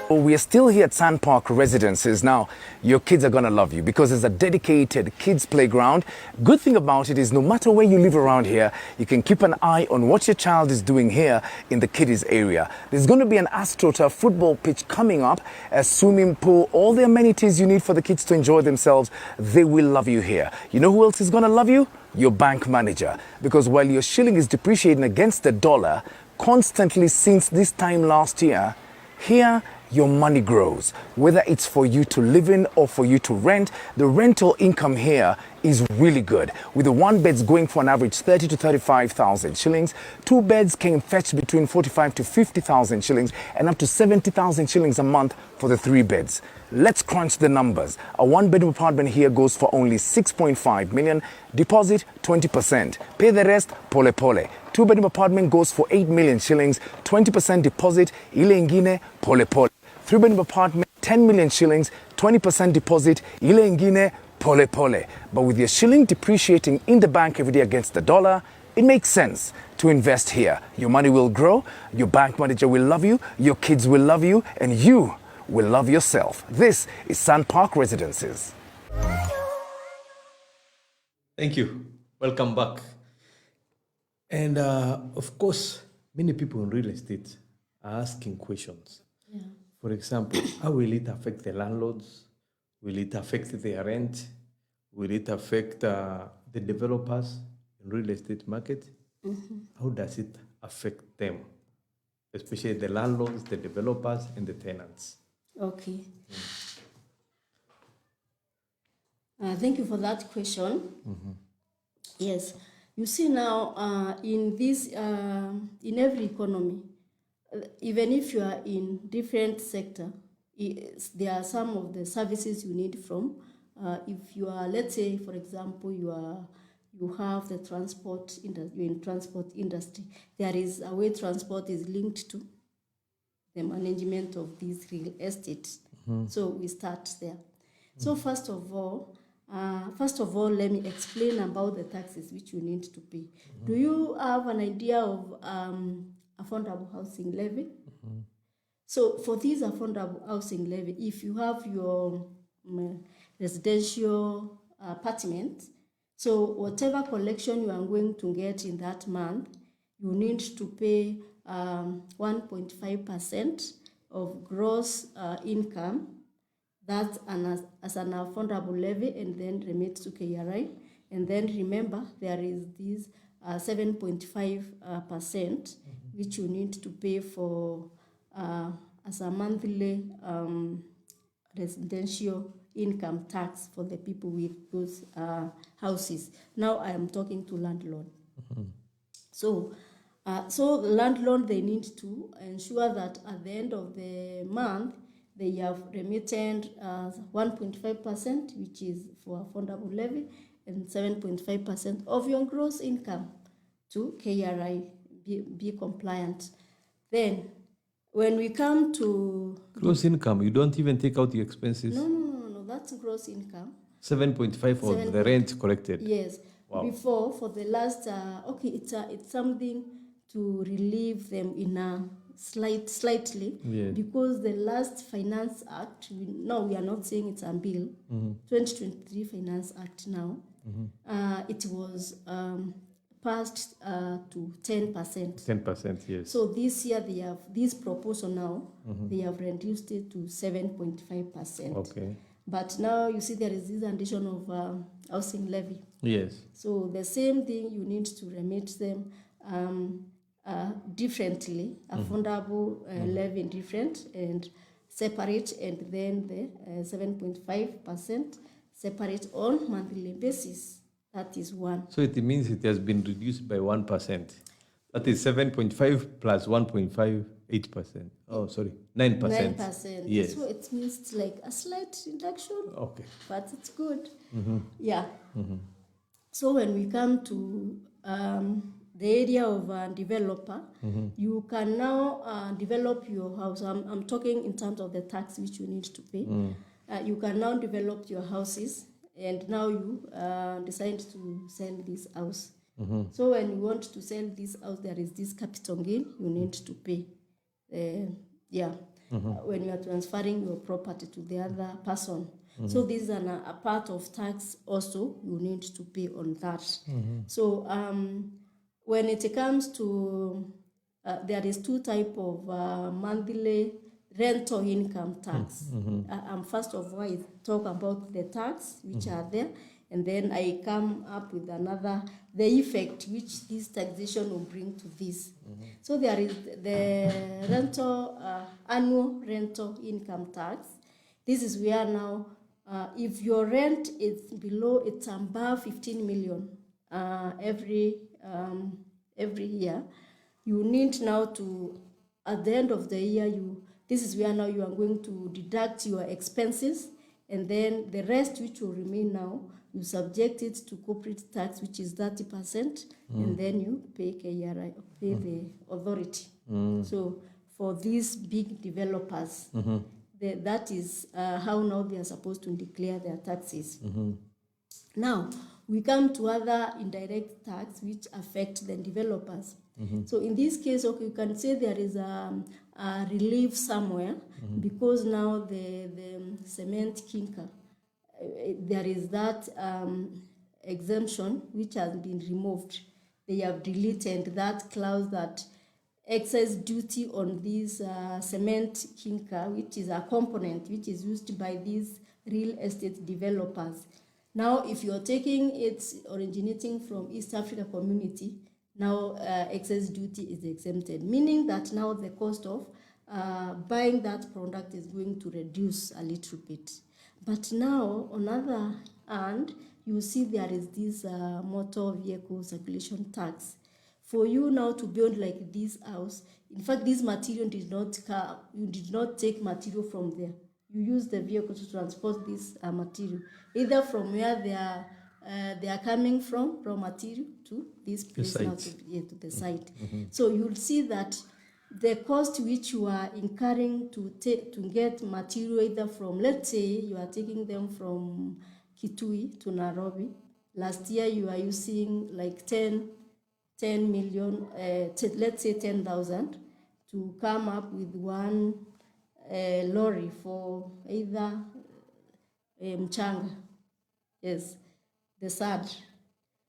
We are still here at Sandpark Residences. Now, your kids are going to love you because it's a dedicated kids playground. Good thing about it is no matter where you live around here, you can keep an eye on what your child is doing here in the kiddies area. There's going to be an AstroTurf football pitch coming up, a swimming pool, all the amenities you need for the kids to enjoy themselves. They will love you here. You know who else is going to love you? Your bank manager. Because while your shilling is depreciating against the dollar constantly since this time last year, here your money grows. Whether it's for you to live in or for you to rent, the rental income here is really good. With the 1 beds going for an average 30 to 35,000 shillings, 2 beds can fetch between 45 to 50,000 shillings and up to 70,000 shillings a month for the 3 beds. Let's crunch the numbers. A 1-bedroom apartment here goes for only 6.5 million, deposit 20%. Pay the rest pole pole. 2-bedroom apartment goes for 8 million shillings, 20% deposit, ile ingine pole pole. 3-bedroom apartment, 10 million shillings, 20% deposit, ile ingine pole pole. But with your shilling depreciating in the bank every day against the dollar, it makes sense to invest here. Your money will grow, your bank manager will love you, your kids will love you, and you will love yourself. This is Sandpark Residences. Thank you. Welcome back. And of course, many people in real estate are asking questions. Yeah. For example, how will it affect the landlords? Will it affect their rent? Will it affect the developers in real estate market? How does it affect them? Especially the landlords, the developers, and the tenants. Okay. Thank you for that question. Yes, you see now in this in every economy, even if you are in different sector, there are some of the services you need from. If you are, let's say, for example, you have the transport industry, you're in transport industry. There is a way transport is linked to the management of this real estate. So we start there. So first of all, let me explain about the taxes which you need to pay. Do you have an idea of affordable housing levy? So for this affordable housing levy, if you have your residential apartment, so whatever collection you are going to get in that month, you need to pay 1.5% of gross income. That's as an affordable levy, and then remit to KRI. And then remember, there is this 7.5% which you need to pay for as a monthly residential income tax for the people with those houses. Now I am talking to landlord. So the landlord, they need to ensure that at the end of the month, they have remitted 1.5%, which is for affordable levy, and 7.5% of your gross income to KRI, be compliant. Then, when we come to Gross income, you don't even take out the expenses? No, that's gross income. 7.5 of the rent collected? Yes. Wow. Before, for the last, it's something to relieve them in a slightly, because the last Finance Act, we are not saying it's a bill, 2023 Finance Act now, it was passed to 10%. 10%, yes. So this year they have, this proposal now, they have reduced it to 7.5%. Okay. But now you see there is this addition of housing levy. Yes. So the same thing, you need to remit them differently, affordable levy different and separate, and then the 7.5% separate on monthly basis. That is one. So it means it has been reduced by 1%. That is 7.5 plus 1.5, 8%. Oh, sorry, 9%. 9%. Yes. So it means it's like a slight reduction, Okay. but it's good. Yeah. So when we come to the area of developer, you can now develop your house. I'm talking in terms of the tax which you need to pay. You can now develop your houses, and now you decide to sell this house. So when you want to sell this house, there is this capital gain you need to pay. When you are transferring your property to the other person. So this is a part of tax also you need to pay on that. So when it comes to, there is two type of monthly rental income tax. First of all, I talk about the tax which are there, and then I come up with another, the effect which this taxation will bring to this. So there is the rental, annual rental income tax. This is where now, if your rent is below, it's above 15 million every year, you need now to, at the end of the year, this is where now you are going to deduct your expenses, and then the rest which will remain now, you subject it to corporate tax, which is 30%, and then you pay KRI, pay the authority. So for these big developers, that is how now they are supposed to declare their taxes. Now, we come to other indirect tax which affect the developers. So in this case, okay, you can say there is a relief somewhere, because now the cement clinker, there is that exemption which has been removed. They have deleted that clause that excess duty on this cement clinker, which is a component which is used by these real estate developers. Now, if you're taking it originating from East Africa community, now excess duty is exempted, meaning that now the cost of buying that product is going to reduce a little bit. But now, on the other hand, you see there is this motor vehicle circulation tax. For you now to build like this house, in fact, this material did not come, you did not take material from there. You use the vehicle to transport this material, either from where they are coming from, raw material, to this place now to the site. So you'll see that the cost which you are incurring to get material either from, let's say you are taking them from Kitui to Nairobi. Last year you are using like 10 million, let's say 10,000 to come up with one lorry for either mchanga, yes, the sand.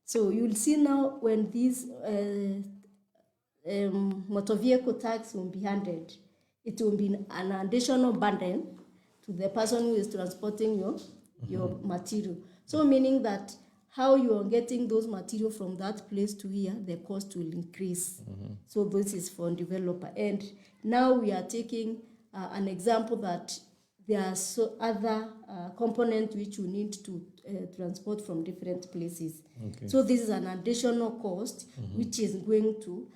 So you'll see now when these motor vehicle tax will be handled, it will be an additional burden to the person who is transporting your material. So meaning that how you are getting those material from that place to here, the cost will increase. So this is for developer. And now we are taking an example that there are other components which you need to transport from different places. So this is an additional cost which is going to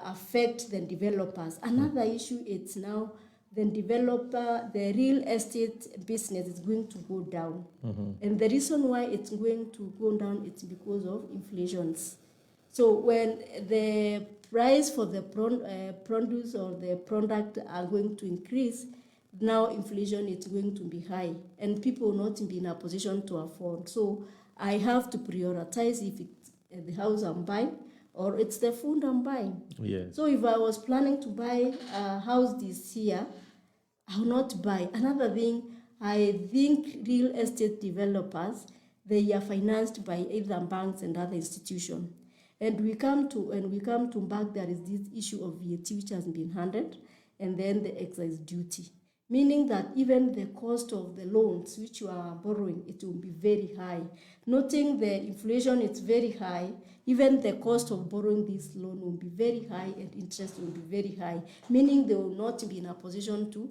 affect the developers. Another issue is now the developer, the real estate business is going to go down. And the reason why it's going to go down is because of inflations. So when the price for the produce or the product are going to increase, now inflation is going to be high and people will not be in a position to afford. So I have to prioritize if it's the house I'm buying or it's the food I'm buying. Yes. So if I was planning to buy a house this year, I will not buy. Another thing, I think real estate developers, they are financed by either banks and other institutions. And we come to back, there is this issue of VAT which has been handled, and then the excise duty. meaning that even the cost of the loans which you are borrowing, it will be very high. Noting the inflation, it's very high. Even the cost of borrowing this loan will be very high and interest will be very high, meaning they will not be in a position to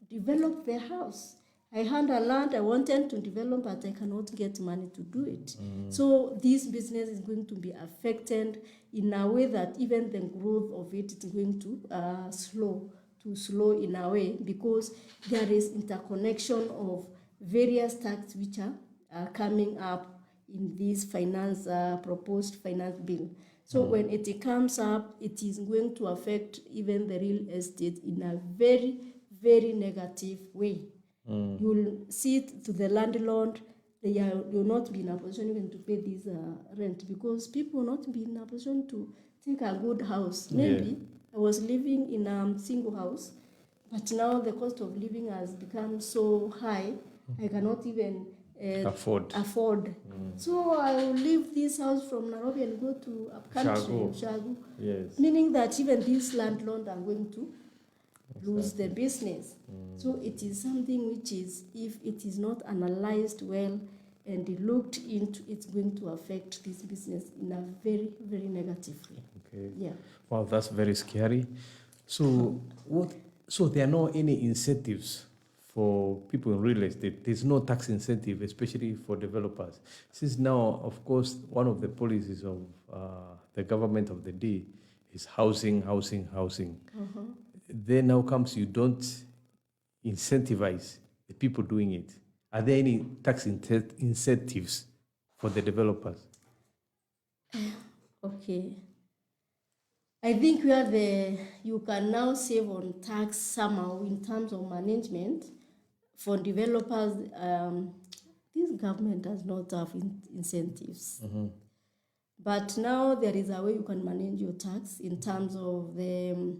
develop their house. I had a land I wanted to develop, but I cannot get money to do it. So this business is going to be affected in a way that even the growth of it is going to slow in a way, because there is interconnection of various tax which are coming up in this proposed finance bill. So when it comes up, it is going to affect even the real estate in a very, very negative way. You will see it to the landlord, they will not be in a position even to pay this rent, because people will not be in a position to take a good house. Maybe I was living in a single house, but now the cost of living has become so high, I cannot even afford. So I will leave this house from Nairobi and go to a country, Ushago. Yes. Meaning that even this landlord are going to lose the business. So it is something which is, if it is not analyzed well and looked into, it's going to affect this business in a very, very negative way. Okay. Yeah. Wow, that's very scary. So So there are no any incentives for people in real estate. There's no tax incentive, especially for developers. Since now, of course, one of the policies of the government of the day is housing. Then now comes you don't incentivize the people doing it. Are there any tax incentives for the developers? Okay. I think you can now save on tax somehow in terms of management. For developers, this government does not have incentives. But now there is a way you can manage your tax in terms of the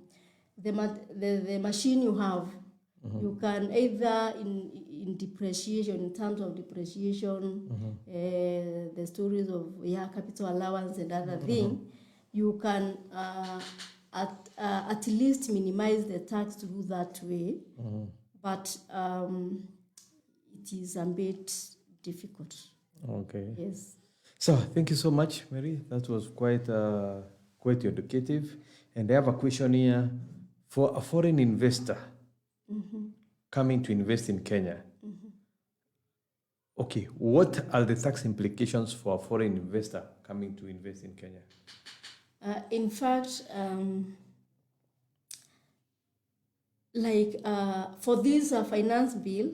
machine you have. You can either in depreciation, in terms of depreciation, the stories of capital allowance and other things, you can at least minimize the tax through that way. But it is a bit difficult. Okay. Yes. So thank you so much, Mary. That was quite educative. And I have a question here. For a foreign investor coming to invest in Kenya, okay, what are the tax implications for a foreign investor coming to invest in Kenya? In fact, for this finance bill,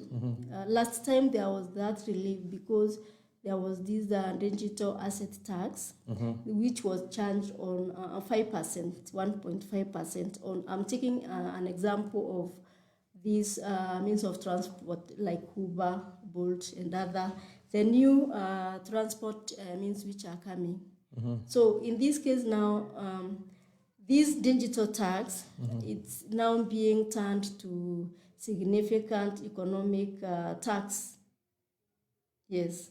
last time there was that relief because there was this digital asset tax, which was charged on 5%, 1.5% on. I'm taking an example of these means of transport like Uber, Bolt, and other, the new transport means which are coming. So in this case now, this digital tax, it's now being turned to significant economic tax. Yes.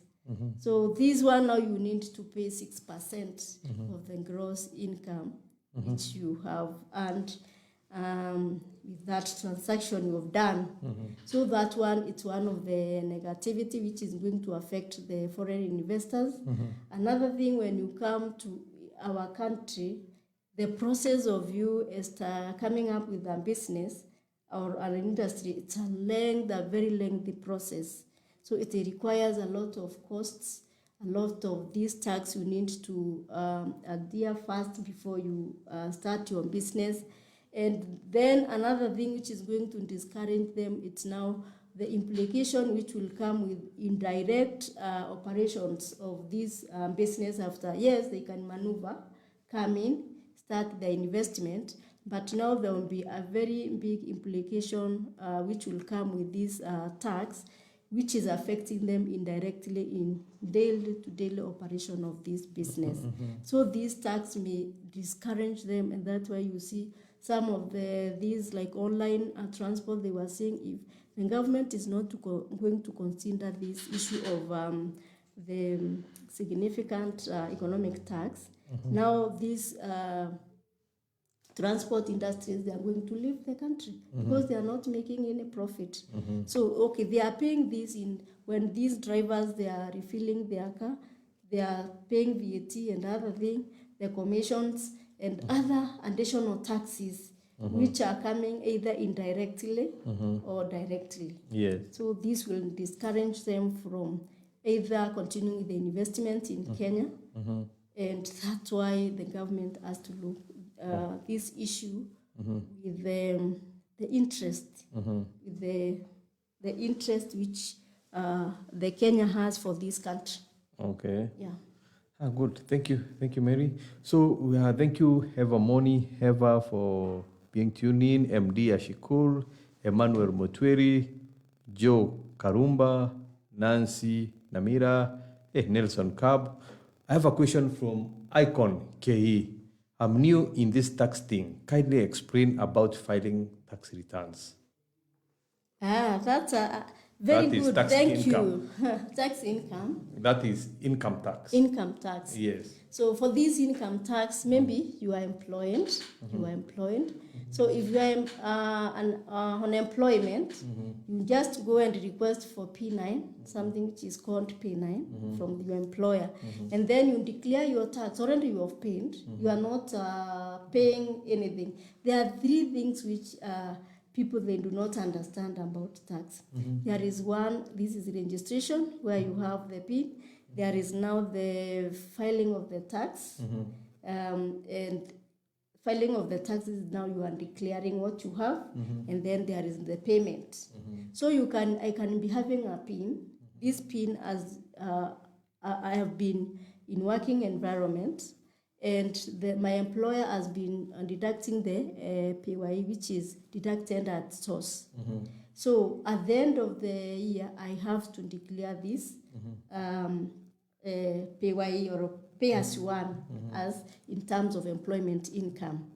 So this one now you need to pay 6% of the gross income which you have earned with that transaction you have done. So that one, it's one of the negativity which is going to affect the foreign investors. Another thing, when you come to our country, the process of you coming up with a business or an industry, it's a very lengthy process. So it requires a lot of costs, a lot of this tax you need to adhere first before you start your business. And then another thing which is going to discourage them, it's now the implication which will come with indirect operations of this business after. Yes, they can maneuver, come in, start their investment, but now there will be a very big implication which will come with this tax, which is affecting them indirectly in daily operation of this business. So this tax may discourage them, and that's why you see some of these like online transport, they were saying if the government is not going to consider this issue of the significant economic tax, now this transport industries, they are going to leave the country because they are not making any profit. So, okay, they are paying this when these drivers, they are refilling their car, they are paying VAT and other thing, the commissions and other additional taxes, which are coming either indirectly or directly. Yes. So this will discourage them from either continuing the investment in Kenya, and that's why the government has to look this issue with the interest, with the interest which the Kenya has for this country. Okay. Yeah. Good. Thank you, Mary. So thank you, Eva Moni, Eva, for being tuned in. MD Ashikur, Emmanuel Motweri, Joe Karumba, Nancy Namira, Nelson Cab. I have a question from Icon KE. I'm new in this tax thing. Kindly explain about filing tax returns. That's very That is good. tax Thank income. you. Tax income. That is income tax. Income tax. Yes. So for this income tax, maybe you are employed. You are employed. So if you are on employment, you just go and request for P9, something which is called P9 from your employer, and then you declare your tax. Already you have paid. You are not paying anything. There are three things which people, they do not understand about tax. There is one, this is registration, where you have the PIN. There is now the filing of the tax, and filing of the tax is now you are declaring what you have, and then there is the payment. So I can be having a PIN. This PIN, as I have been in working environment, and my employer has been deducting the PYE, which is deducted at source. So at the end of the year, I have to declare this PYE or pay as you earn, as in terms of employment income.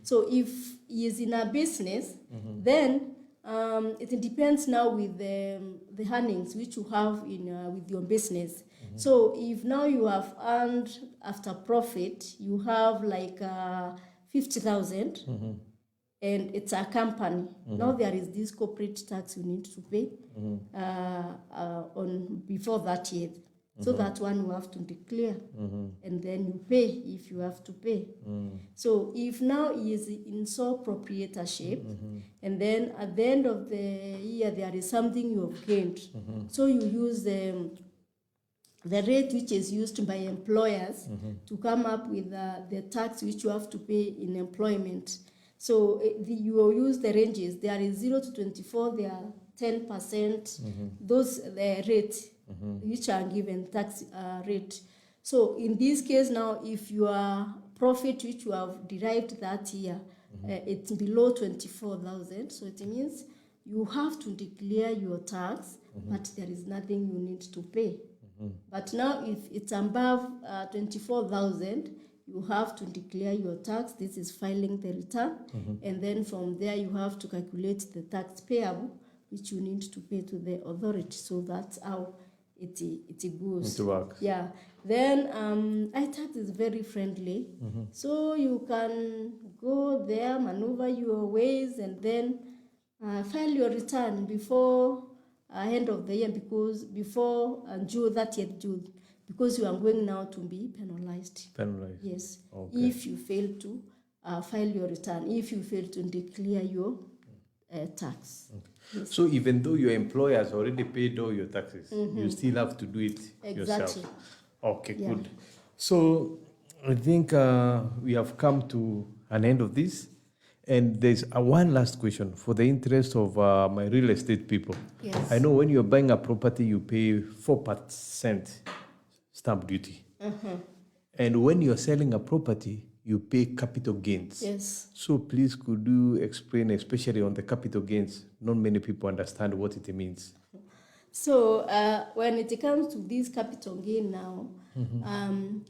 So if he is in a business, then it depends now with the earnings which you have with your business. So if now you have earned after profit, you have like 50,000, and it's a company. Now there is this corporate tax you need to pay on before that year. So that one you have to declare, and then you pay if you have to pay. So if now he is in sole proprietorship, and then at the end of the year there is something you have gained, so you use the rate which is used by employers to come up with the tax which you have to pay in employment. So you will use the ranges. There is 0 to 24, there are 10%, those the rate which are given tax rate. So in this case now, if your profit which you have derived that year, it's below 24,000, so it means you have to declare your tax, but there is nothing you need to pay. But now if it's above 24,000, you have to declare your tax. This is filing the return, and then from there you have to calculate the tax payable, which you need to pay to the authority. So that's how it goes. It works. Yeah. Then iTax is very friendly, so you can go there, maneuver your ways, and then file your return before end of the year, because before June 30th June, because you are going now to be penalized. Penalized. Yes. Okay. If you fail to file your return, if you fail to declare your tax. Yes. So even though your employer has already paid all your taxes, you still have to do it yourself. Okay, Yeah. good. So I think we have come to an end of this. And there's one last question for the interest of my real estate people. Yes. I know when you're buying a property, you pay 4% stamp duty. And when you're selling a property, you pay capital gains. Yes. So please, could you explain, especially on the capital gains? Not many people understand what it means. So when it comes to this capital gain now,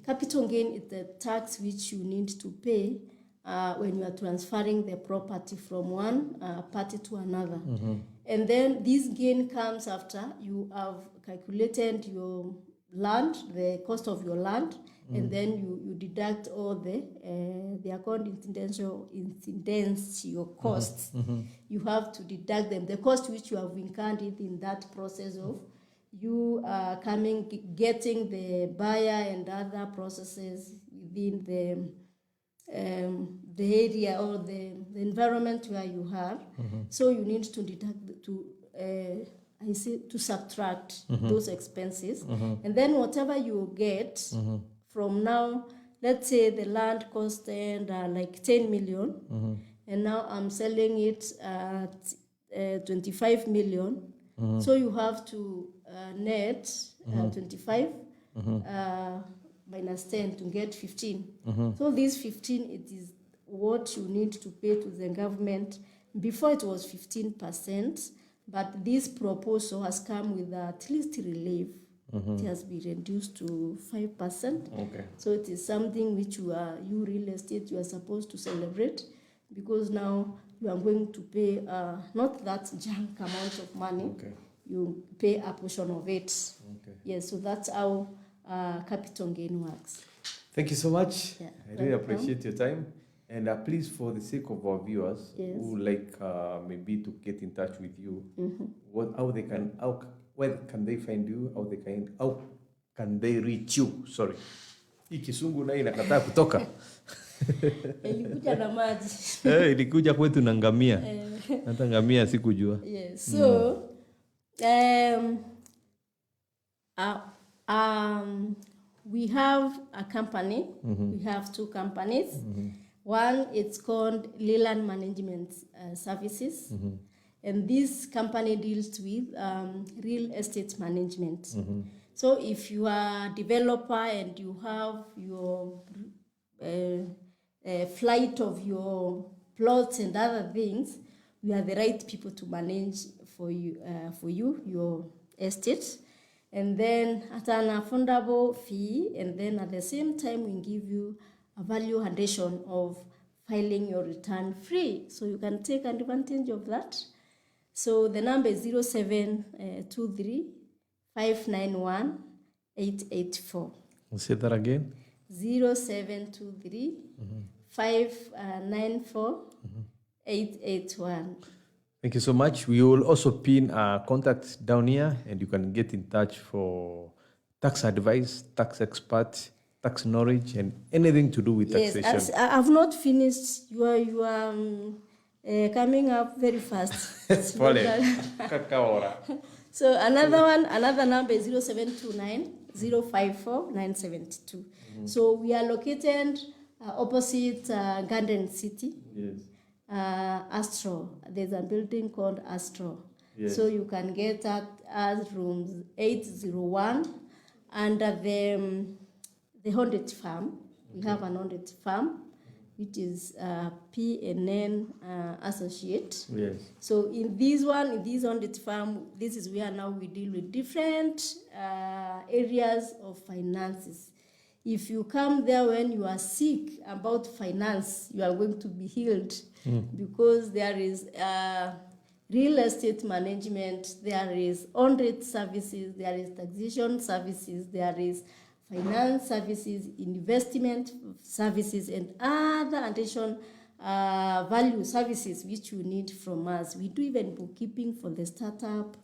capital gain is the tax which you need to pay when you are transferring the property from one party to another. And then this gain comes after you have calculated your land, the cost of your land, and then you deduct all the account incidental costs. You have to deduct them, the cost which you have incurred in that process of you getting the buyer and other processes within the area or the environment where you are. So you need to deduct to subtract those expenses, and then whatever you get from now, let's say the land cost like 10 million, and now I'm selling it at 25 million. So you have to net 25 minus 10 to get 15. So this 15, it is what you need to pay to the government. Before it was 15%, but this proposal has come with at least relief. It has been reduced to 5%. Okay. So it is something which you real estate, you are supposed to celebrate, because now you are going to pay not that junk amount of money. Okay. You pay a portion of it. Okay. Yes, so that's how capital gain works. Thank you so much. Yeah, I really welcome. appreciate your time. And please, for the sake of our viewers Yes. who like maybe to get in touch with you, where can they find you? How can they reach you? Sorry, hii kisungu nayo inakataa kutoka. Ilikuja na maji. Ilikuja kwetu na ngamia. Hata ngamia sikujua. Yes. So, we have a company. We have two companies. One, it's called Leland Management Services. And this company deals with real estate management. So if you are a developer and you have your flight of your plots and other things, we are the right people to manage for you your estate. And then at an affordable fee, and then at the same time we give you a value addition of filing your return free. So you can take advantage of that. So the number is 0723 591 884. Say that again. 0723 594 881. Thank you so much. We will also pin our contacts down here, and you can get in touch for tax advice, tax expert, tax knowledge, and anything to do with taxation. Yes, I've not finished. You are coming up very fast. So another number is 0729 054 972. So we are located opposite Garden City. Yes. Astro. There's a building called Astro. Yes. So you can get at rooms 801 under the haunted farm. We have an haunted farm, which is PNN Associate. Yes. So in this haunted farm, this is where now we deal with different areas of finances. If you come there when you are sick about finance, you are going to be healed, because there is real estate management, there is on-rate services, there is taxation services, there is finance services, investment services, and other additional value services which you need from us. We do even bookkeeping for the startup,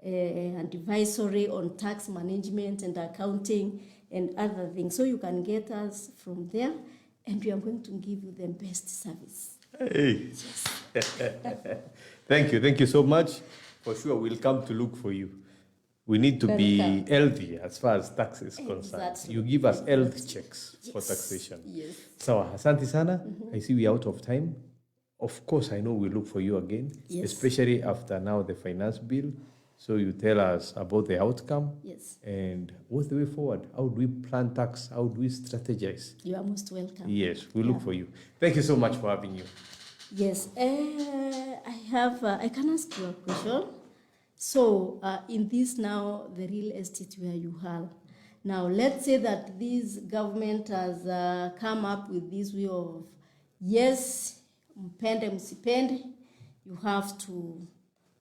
and advisory on tax management and accounting and other things. So you can get us from there, and we are going to give you the best service. Hey. Thank you so much. For sure, we'll come to look for you. We need to be healthy as far as tax is concerned. Exactly. You give us health checks for Yes. taxation. Yes. So, asante sana. I see we are out of time. Of course, I know we'll look for you again, Yes. especially after now the finance bill. So you tell us about the outcome. Yes. And what's the way forward? How do we plan tax? How do we strategize? You are most welcome. Yes, we look for you. Thank you so much for having you. Yes. I can ask you a question. So in this now, the real estate where you are, now let's say that this government has come up with this way of, yes, mpende msipende, you have to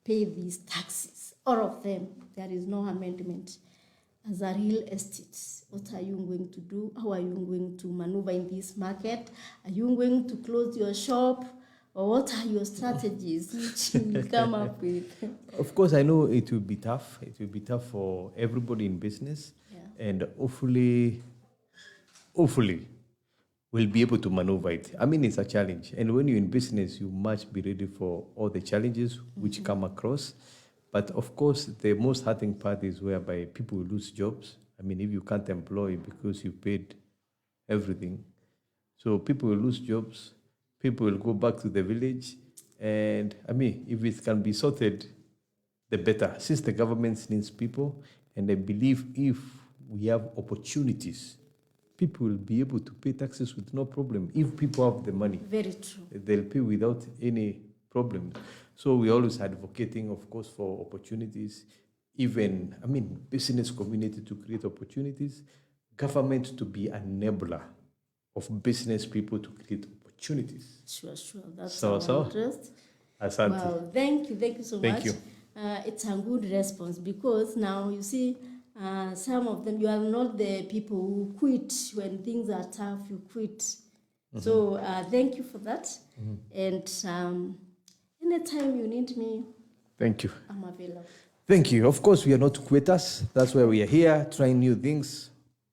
pay these taxes, all of them. There is no amendment. as a real estate. What are you going to do? How are you going to maneuver in this market? Are you going to close your shop? Or what are your strategies which you will come up with? Of course, I know it will be tough. It will be tough for everybody in business. Yeah. And hopefully, we'll be able to maneuver it. I mean, it's a challenge. And when you're in business, you must be ready for all the challenges which come across. But of course, the most hurting part is whereby people will lose jobs. I mean, if you can't employ because you paid everything. So people will lose jobs. People will go back to the village. And I mean, if it can be sorted, the better, since the government needs people. And I believe if we have opportunities, people will be able to pay taxes with no problem. If people have the money, Very true. they'll pay without any problem. So we're always advocating, of course, for opportunities, even, I mean, business community to create opportunities, government to be an enabler of business people to create opportunities. Sure. That's So- our so, interest. Asante. Wow, thank you so Thank much. you. It's a good response because now you see some of them, you are not the people who quit when things are tough, you quit. So thank you for that. And anytime you need me, Thank you. I'm available. Thank you. Of course, we are not quitters. That's why we are here, trying new things,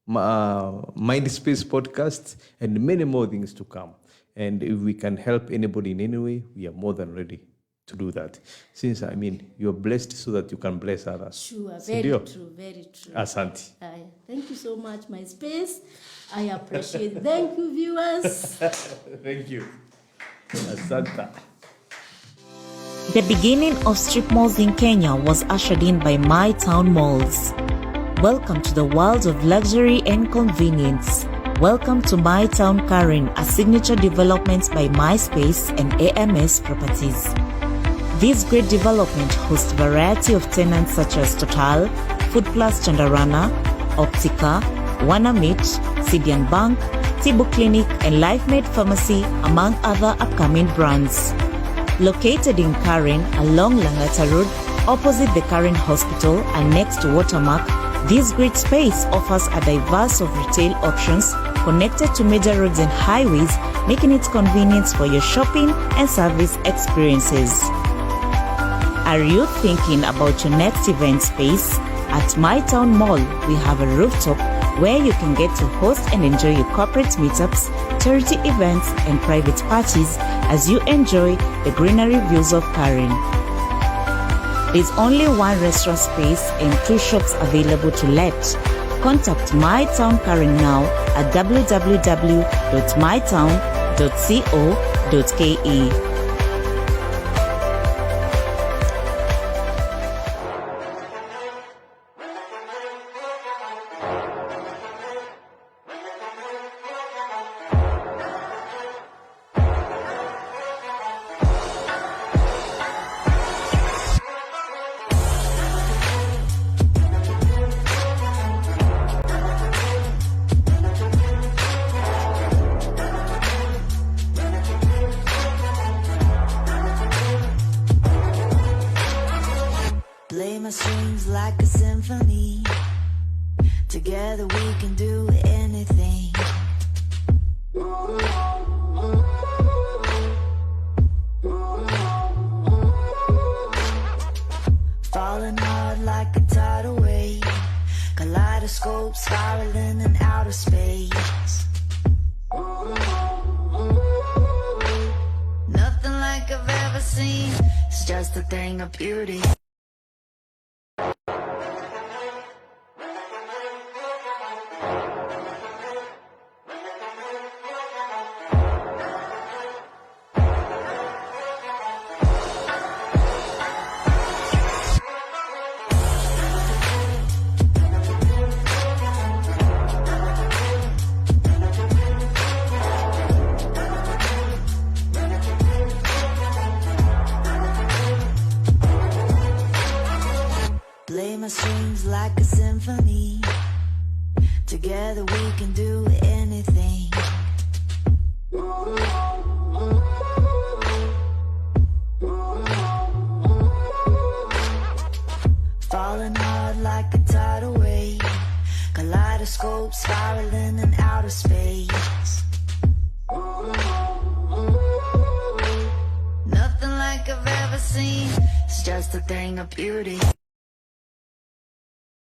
Mindspace podcast, and many more things to come. And if we can help anybody in any way, we are more than ready to do that. Since, I mean, you're blessed so that you can bless others. Sure, Sindio? very true. Asante. Thank you so much, Mindspace. I appreciate it. Thank you, viewers. Thank you. Asante. The beginning of strip malls in Kenya was ushered in by My Town Malls. Welcome to the world of luxury and convenience. Welcome to My Town Karen, a signature development by Mindspace and AMS Properties. This great development hosts a variety of tenants such as Total, Food Plus Chandarana, Optica, Wana Meat, Sidian Bank, Tibu Clinic, and LifeMade Pharmacy, among other upcoming brands. Located in Karen along Langata Road, opposite the Karen Hospital and next to Watermark, this great space offers a diverse of retail options connected to major roads and highways, making it convenient for your shopping and service experiences. Are you thinking about your next event space? At My Town Mall, we have a rooftop where you can get to host and enjoy your corporate meetups, charity events, and private parties as you enjoy the greenery views of Karen. There's only one restaurant space and 2 shops available to let. Contact My Town Karen now at www.mytown.co.ke. Play my strings like a symphony. Together we can do anything. Falling hard like a tidal wave. Kaleidoscope spiraling in outer space. Nothing like I've ever seen. It's just a thing of beauty. Play my strings like a symphony. Together we can do anything. Falling hard like a tidal wave. kaleidoscope spiraling in outer space. Nothing like I've ever seen. It's just a thing of beauty.